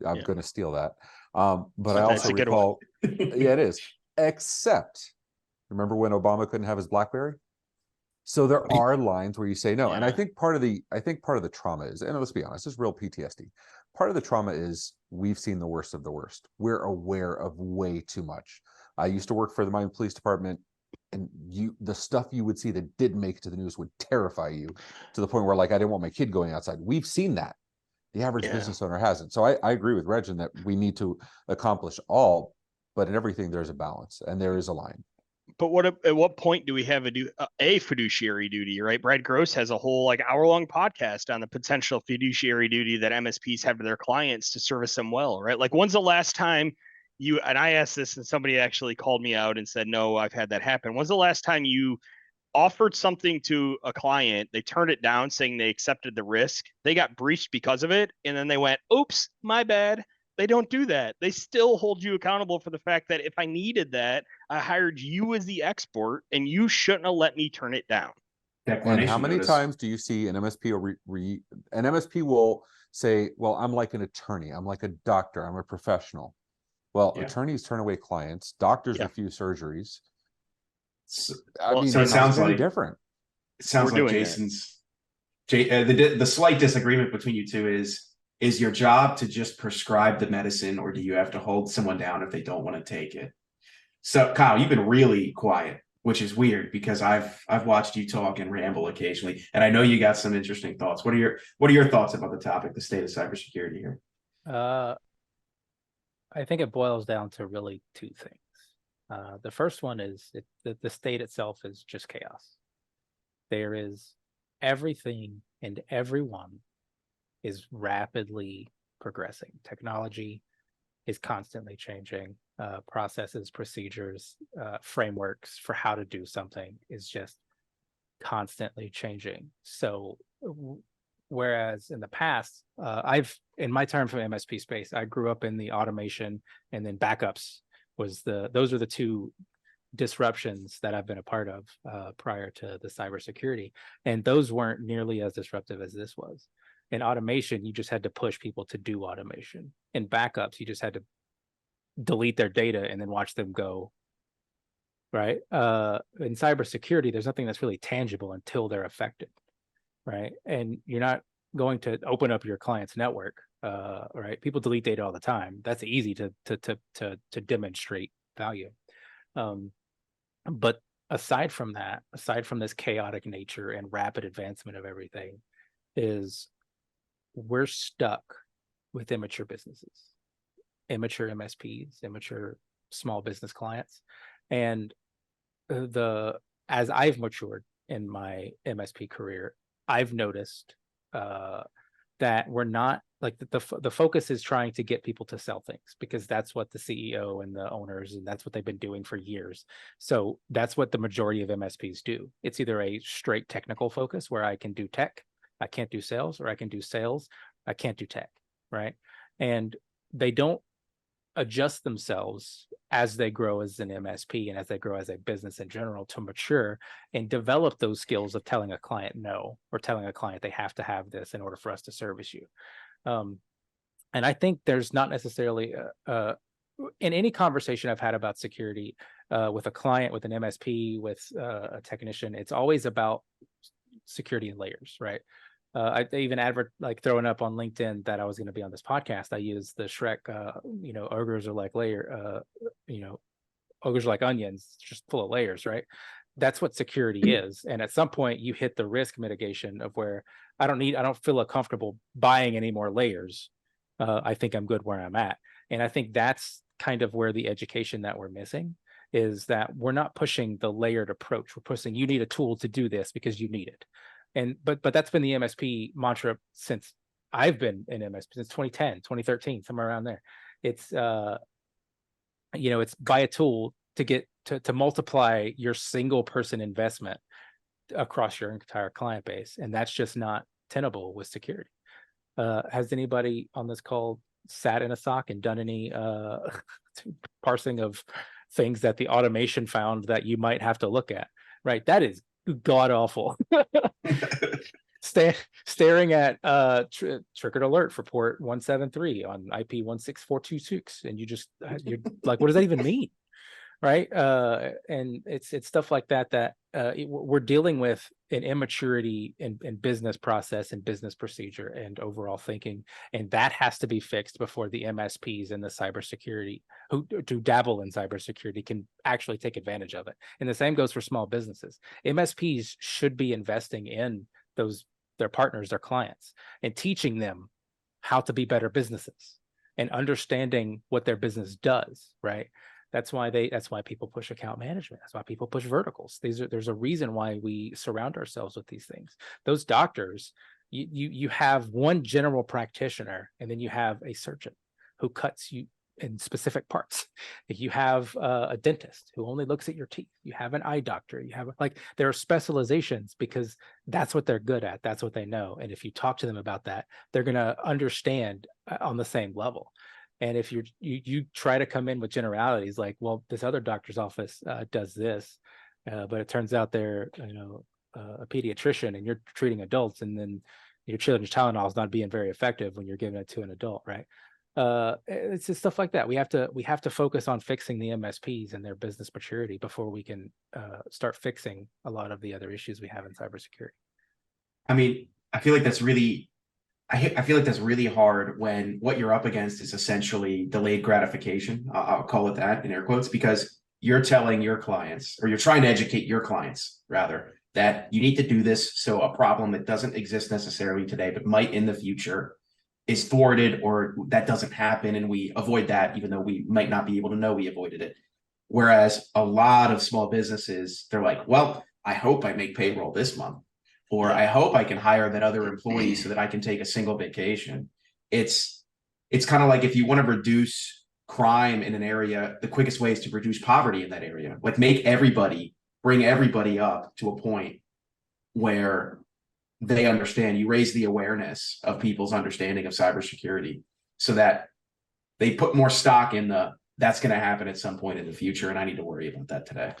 going to steal that. But I also recall, yeah, it is. Except, remember when Obama couldn't have his BlackBerry? So there are lines where you say no. And I think part of the trauma is, and let's be honest, it's real PTSD. Part of the trauma is we've seen the worst of the worst. We're aware of way too much. I used to work for the Miami Police Department, and the stuff you would see that didn't make it to the news would terrify you to the point where like I didn't want my kid going outside. We've seen that. The average business owner hasn't. So I agree with Regin that we need to accomplish all, but in everything there's a balance and there is a line. But at what point do we have a fiduciary duty, right? Brad Gross has a whole like hour-long podcast on the potential fiduciary duty that MSPs have to their clients to service them well, right? Like when's the last time and I asked this and somebody actually called me out and said, no, I've had that happen. When's the last time you offered something to a client, they turned it down saying they accepted the risk. They got breached because of it. And then they went, oops, my bad. They don't do that. They still hold you accountable for the fact that if I needed that, I hired you as the expert and you shouldn't have let me turn it down. And how Declination many notice. times do you see an MSP an MSP will say, well, I'm like an attorney, I'm like a doctor, I'm a professional. Well, Yeah. attorneys turn away clients, doctors Yeah. refuse surgeries. So, I mean, so it how's sounds any like different. it sounds We're like doing that. Jason's the slight disagreement between you two is your job to just prescribe the medicine, or do you have to hold someone down if they don't want to take it? So Kyle, you've been really quiet, which is weird because I've watched you talk and ramble occasionally, and I know you got some interesting thoughts. What are your thoughts about the topic, the state of cybersecurity here? I think it boils down to really two things. The first one is that the state itself is just chaos. There is everything and everyone is rapidly progressing. Technology is constantly changing. Processes, procedures, frameworks for how to do something is just constantly changing. So whereas in the past, in my time from MSP space, I grew up in the automation, and then backups those are the two disruptions that I've been a part of prior to the cybersecurity. And those weren't nearly as disruptive as this was. In automation, you just had to push people to do automation. In backups, you just had to delete their data and then watch them go. Right. In cybersecurity, there's nothing that's really tangible until they're affected. Right. And you're not going to open up your client's network. Right. People delete data all the time. That's easy to demonstrate value. But aside from that, aside from this chaotic nature and rapid advancement of everything, we're stuck with immature businesses, immature MSPs, immature small business clients. And as I've matured in my MSP career, I've noticed that we're not like the focus is trying to get people to sell things, because that's what the CEO and the owners, and that's what they've been doing for years. So that's what the majority of MSPs do. It's either a straight technical focus where I can do tech, I can't do sales, or I can do sales, I can't do tech, right? And they don't adjust themselves as they grow as an MSP and as they grow as a business in general to mature and develop those skills of telling a client no, or telling a client they have to have this in order for us to service you. And I think there's not necessarily in any conversation I've had about security with a client, with an MSP, with a technician, it's always about security and layers, right? I even throwing up on LinkedIn that I was going to be on this podcast. I used the Shrek, ogres are like ogres are like onions, just full of layers, right? That's what security is. And at some point you hit the risk mitigation of where I don't feel comfortable buying any more layers. I think I'm good where I'm at. And I think that's kind of where the education that we're missing is, that we're not pushing the layered approach. We're pushing, you need a tool to do this because you need it. And but that's been the MSP mantra since I've been in MSP, since 2010, 2013, somewhere around there. It's it's buy a tool to get to multiply your single person investment across your entire client base. And that's just not tenable with security. Has anybody on this call sat in a SOC and done any parsing of things that the automation found that you might have to look at? Right. That is god awful. Staring at triggered alert for port 173 on IP 16426, and you're like, what does that even mean? Right. And it's stuff like that we're dealing with an immaturity in business process and business procedure and overall thinking, and that has to be fixed before the MSPs and the cybersecurity who dabble in cybersecurity can actually take advantage of it. And the same goes for small businesses. MSPs should be investing in their partners, their clients, and teaching them how to be better businesses and understanding what their business does, right? That's why people push account management. That's why people push verticals. There's a reason why we surround ourselves with these things. Those doctors, you have one general practitioner, and then you have a surgeon who cuts you in specific parts. If you have a dentist who only looks at your teeth, you have an eye doctor, you have like, there are specializations because that's what they're good at. That's what they know. And if you talk to them about that, they're going to understand on the same level. And if you try to come in with generalities like, well, this other doctor's office does this, but it turns out they're, a pediatrician and you're treating adults, and then your children's Tylenol is not being very effective when you're giving it to an adult, right? It's just stuff like that. We have to focus on fixing the MSPs and their business maturity before we can start fixing a lot of the other issues we have in cybersecurity. I mean, I feel like that's really hard when what you're up against is essentially delayed gratification. I'll call it that in air quotes, because you're telling your clients, or you're trying to educate your clients rather, that you need to do this so a problem that doesn't exist necessarily today but might in the future is thwarted, or that doesn't happen, and we avoid that even though we might not be able to know we avoided it. Whereas a lot of small businesses, they're like, well, I hope I make payroll this month, or I hope I can hire that other employee so that I can take a single vacation. It's kind of like, if you want to reduce crime in an area, the quickest way is to reduce poverty in that area. Like, bring everybody up to a point where they understand. You raise the awareness of people's understanding of cybersecurity so that they put more stock in that's going to happen at some point in the future, and I need to worry about that today.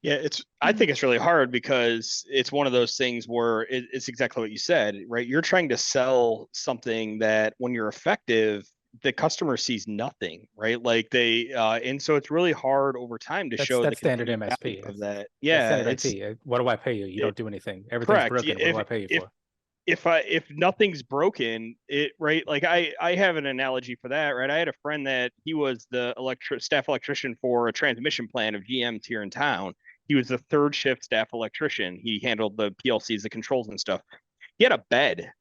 Yeah, I think it's really hard because it's one of those things where it's exactly what you said, right? You're trying to sell something that when you're effective, the customer sees nothing, right? Like and so it's really hard over time to show the standard continued MSP value of that. Yeah, it's IT. What do I pay you? You don't do anything. Everything's correct. broken. What do I pay you for? If nothing's broken, right? Like I have an analogy for that, right? I had a friend that he was the staff electrician for a transmission plant of GM's here in town. He was the third shift staff electrician. He handled the PLCs, the controls and stuff. He had a bed.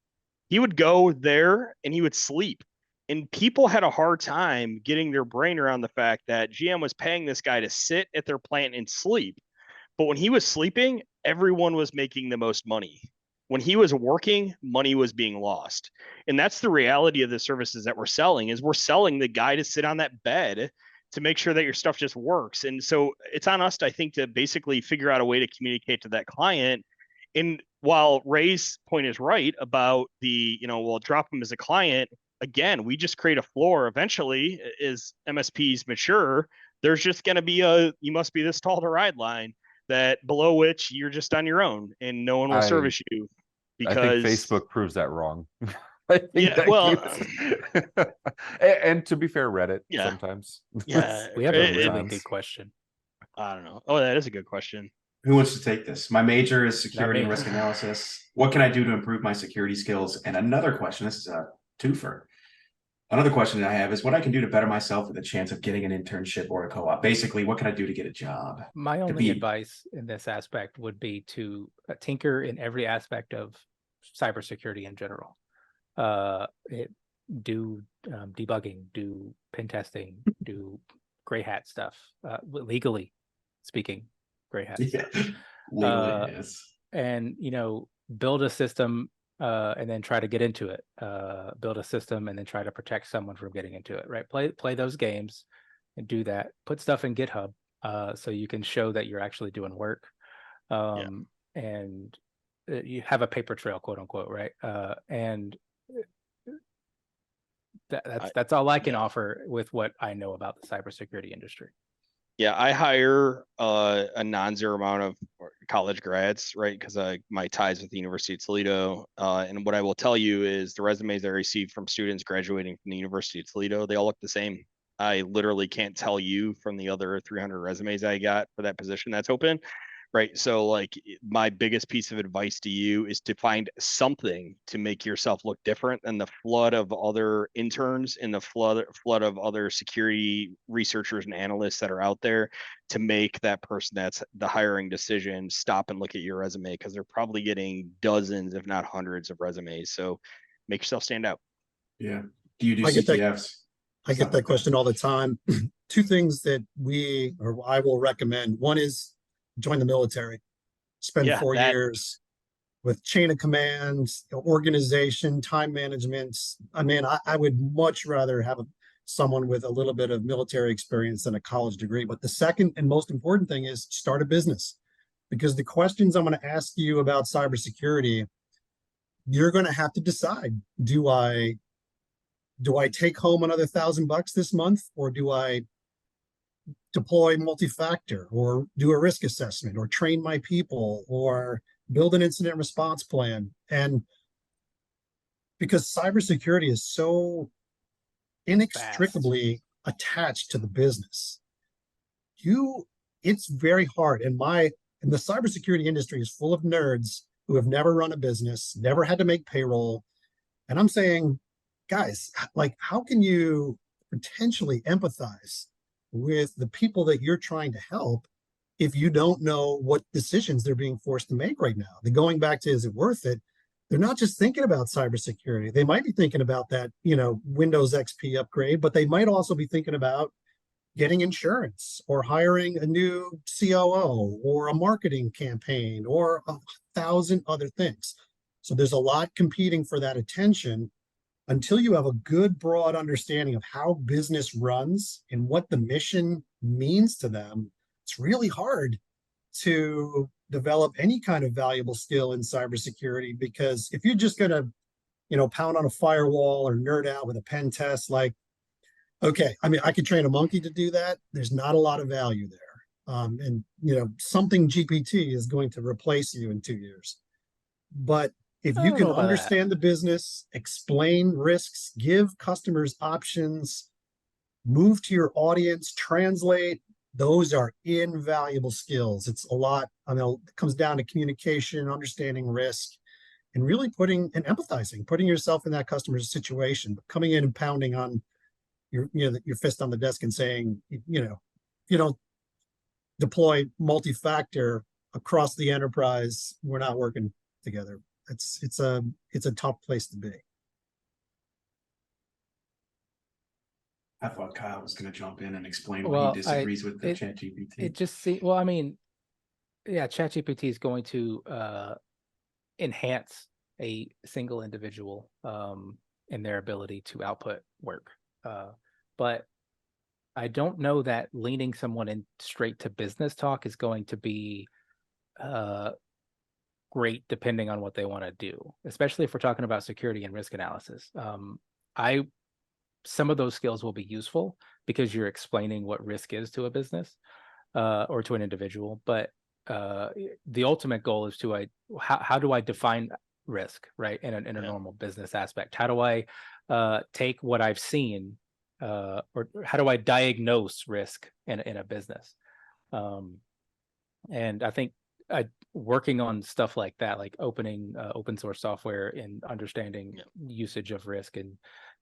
He would go there and he would sleep. And people had a hard time getting their brain around the fact that GM was paying this guy to sit at their plant and sleep. But when he was sleeping, everyone was making the most money. When he was working, money was being lost. And that's the reality of the services that we're selling. Is we're selling the guy to sit on that bed to make sure that your stuff just works. And so it's on us, I think, to basically figure out a way to communicate to that client. And while Ray's point is right about we'll drop them as a client, again, we just create a floor. Eventually, as MSPs mature, there's just going to be you must be this tall to ride line, that below which you're just on your own and no one will service you. Because I think Facebook proves that wrong. And to be fair, Reddit sometimes. Yeah, we have a really good question. I don't know. Oh, that is a good question. Who wants to take this? My major is security and risk analysis. What can I do to improve my security skills? And another question, this is a twofer. Another question that I have is what I can do to better myself with a chance of getting an internship or a co-op. Basically, what can I do to get a job? My only advice in this aspect would be to tinker in every aspect of cybersecurity in general. Do debugging, do pen testing, do gray hat stuff, legally speaking, gray hat stuff. Legally, yes. And, build a system and then try to get into it. Build a system and then try to protect someone from getting into it, right? Play those games and do that. Put stuff in GitHub so you can show that you're actually doing work. And you have a paper trail, quote unquote, right? And that's all I can offer with what I know about the cybersecurity industry. Yeah, I hire a non-zero amount of college grads, right? Because my ties with the University of Toledo. And what I will tell you is the resumes I receive from students graduating from the University of Toledo, they all look the same. I literally can't tell you from the other 300 resumes I got for that position that's open. Right. So like my biggest piece of advice to you is to find something to make yourself look different than the flood of other interns and the flood of other security researchers and analysts that are out there, to make that person that's the hiring decision stop and look at your resume, because they're probably getting dozens, if not hundreds of resumes. So make yourself stand out. Yeah. Do you do CTFs? I get that question all the time. Two things that I will recommend. One is join the military, spend 4 years with chain of command, organization, time management. I mean, I would much rather have someone with a little bit of military experience than a college degree. But the second and most important thing is start a business, because the questions I'm going to ask you about cybersecurity, you're going to have to decide, do I take home another $1,000 this month, or do I deploy multi-factor, or do a risk assessment, or train my people, or build an incident response plan? And because cybersecurity is so inextricably attached to the business, it's very hard. And the cybersecurity industry is full of nerds who have never run a business, never had to make payroll. And I'm saying, guys, like, how can you potentially empathize with the people that you're trying to help if you don't know what decisions they're being forced to make right now? They're going back to, is it worth it? They're not just thinking about cybersecurity. They might be thinking about that, Windows XP upgrade, but they might also be thinking about getting insurance, or hiring a new COO, or a marketing campaign, or 1,000 other things. So there's a lot competing for that attention. Until you have a good, broad understanding of how business runs and what the mission means to them, it's really hard to develop any kind of valuable skill in cybersecurity. Because if you're just going to, pound on a firewall or nerd out with a pen test, like, okay, I mean, I could train a monkey to do that. There's not a lot of value there. And, something GPT is going to replace you in 2 years. But if you can understand the business, explain risks, give customers options, move to your audience, translate, those are invaluable skills. It's a lot. It comes down to communication, understanding risk, and really empathizing, putting yourself in that customer's situation, but coming in and pounding on your fist on the desk and saying, if you don't deploy multi-factor across the enterprise, we're not working together. It's a tough place to be. I thought Kyle was going to jump in and explain why Well, he disagrees with the ChatGPT. It just seems, well, I mean, yeah, ChatGPT is going to enhance a single individual in their ability to output work. But I don't know that leaning someone in straight to business talk is going to be great, depending on what they want to do, especially if we're talking about security and risk analysis. Some of those skills will be useful because you're explaining what risk is to a business or to an individual. But the ultimate goal is how do I define risk, right? In a normal business aspect, how do I take what I've seen, or how do I diagnose risk in a business? And I think working on stuff like that, like opening open source software and understanding usage of risk, and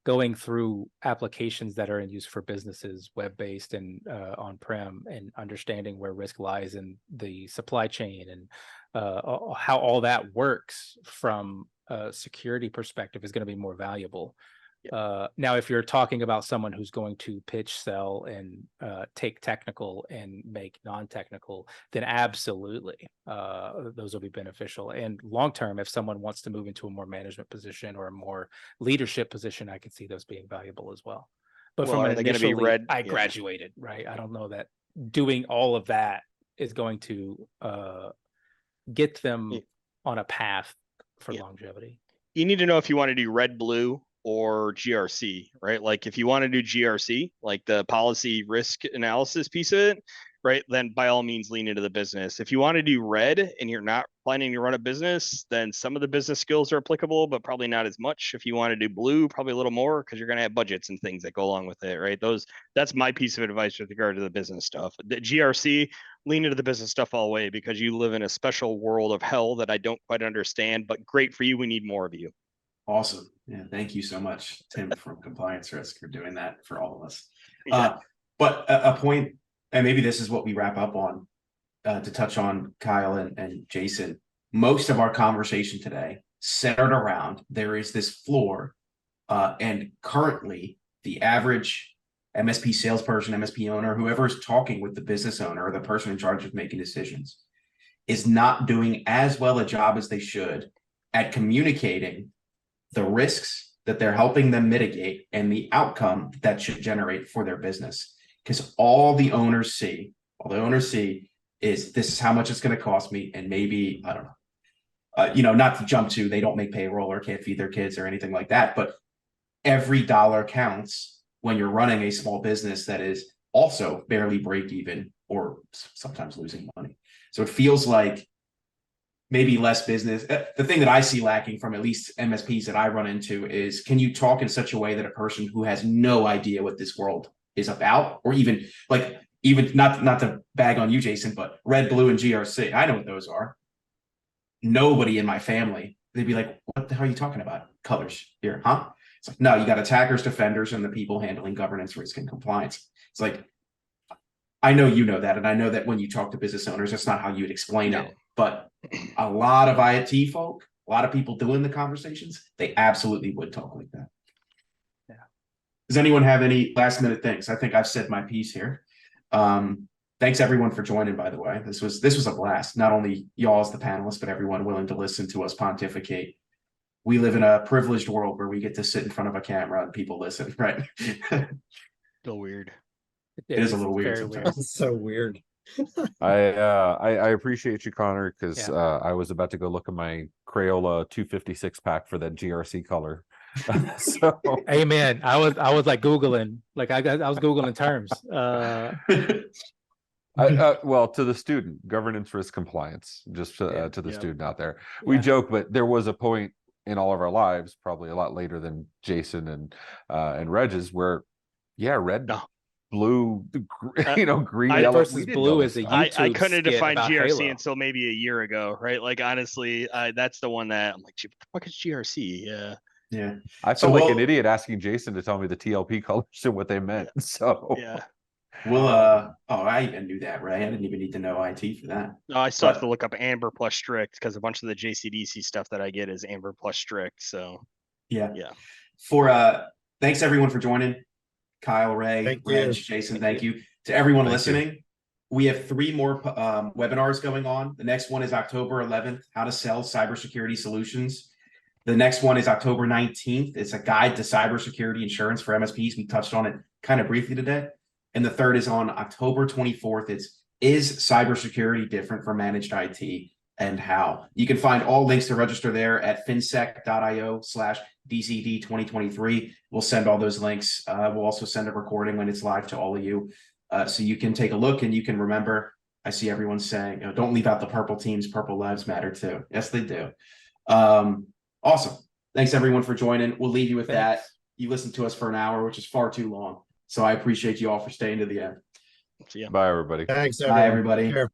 going through applications that are in use for businesses, web-based and on-prem, and understanding where risk lies in the supply chain, and how all that works from a security perspective is going to be more valuable. Now, if you're talking about someone who's going to pitch, sell, and take technical and make non-technical, then absolutely, those will be beneficial. And long-term, if someone wants to move into a more management position or a more leadership position, I can see those being valuable as well. But from initially, I graduated, right? I don't know that doing all of that is going to get them on a path for longevity. You need to know if you want to do red, blue, or GRC, right? Like if you want to do GRC, like the policy risk analysis piece of it, right, then by all means lean into the business. If you want to do red and you're not planning to run a business, then some of the business skills are applicable, but probably not as much. If you want to do blue, probably a little more, because you're going to have budgets and things that go along with it, right? That's my piece of advice with regard to the business stuff. The GRC, lean into the business stuff all the way, because you live in a special world of hell that I don't quite understand, but great for you. We need more of you. Awesome. Yeah, thank you so much, Tim, from Compliance Risk, for doing that for all of us. But a point, and maybe this is what we wrap up on, to touch on Kyle and Jason. Most of our conversation today centered around there is this floor, and currently the average MSP salesperson, MSP owner, whoever is talking with the business owner or the person in charge of making decisions, is not doing as well a job as they should at communicating the risks that they're helping them mitigate and the outcome that should generate for their business. Because all the owners see is this is how much it's going to cost me. And maybe, I don't know, not to jump to, they don't make payroll or can't feed their kids or anything like that. But every dollar counts when you're running a small business that is also barely break even or sometimes losing money. So it feels like maybe less business. The thing that I see lacking from at least MSPs that I run into is, can you talk in such a way that a person who has no idea what this world is about, or even not to bag on you, Jason, but red, blue, and GRC, I know what those are. Nobody in my family, they'd be like, what the hell are you talking about? Colors here, huh? It's like, no, you got attackers, defenders, and the people handling governance, risk, and compliance. It's like, I know you know that, and I know that when you talk to business owners, that's not how you'd explain it. But a lot of IT folk, a lot of people doing the conversations, they absolutely would talk like that. Yeah. Does anyone have any last minute things? I think I've said my piece here. Thanks everyone for joining, by the way. This was a blast. Not only y'all as the panelists, but everyone willing to listen to us pontificate. We live in a privileged world where we get to sit in front of a camera and people listen, right? Still weird. It is a little weird very sometimes. It's so weird. I appreciate you, Connor, because Yeah. I was about to go look at my Crayola 256 pack for that GRC color. So Amen. I was like Googling, like I was Googling terms. well, to the student, governance, risk, compliance, just to the Yeah. student out there. We Yeah. joke, but there was a point in all of our lives, probably a lot later than Jason and Reg's, where red, No. blue, green, I- yellow. versus we didn't blue know is this a stuff. I YouTube couldn't skit define about GRC Halo. until maybe a year ago, right? Like honestly, that's the one that I'm like, what the fuck is GRC? Yeah. Yeah. I So felt like we'll- an idiot asking Jason to tell me the TLP colors and what they meant. So Yeah. I even knew that, right? I didn't even need to know IT for that. No, I still have But- to look up Amber plus strict because a bunch of the JCDC stuff that I get is Amber plus strict. So Yeah. Yeah. Thanks everyone for joining. Kyle, Ray, Thank Reg, you. Jason, thank you. To everyone Thank you. listening, we have 3 more webinars going on. The next one is October 11th, how to sell cybersecurity solutions. The next one is October 19th. It's a guide to cybersecurity insurance for MSPs. We touched on it kind of briefly today. And the third is on October 24th. Is cybersecurity different from managed IT and how? You can find all links to register there at finsec.io/DCD2023. We'll send all those links. We'll also send a recording when it's live to all of you. So you can take a look and you can remember. I see everyone saying, don't leave out the purple teams. Purple lives matter too. Yes, they do. Awesome. Thanks everyone for joining. We'll leave you with that. Thanks. You listened to us for an hour, which is far too long. So I appreciate you all for staying to the end. yeah. bye, everybody. Thanks, Bye, everyone. everybody. Take care.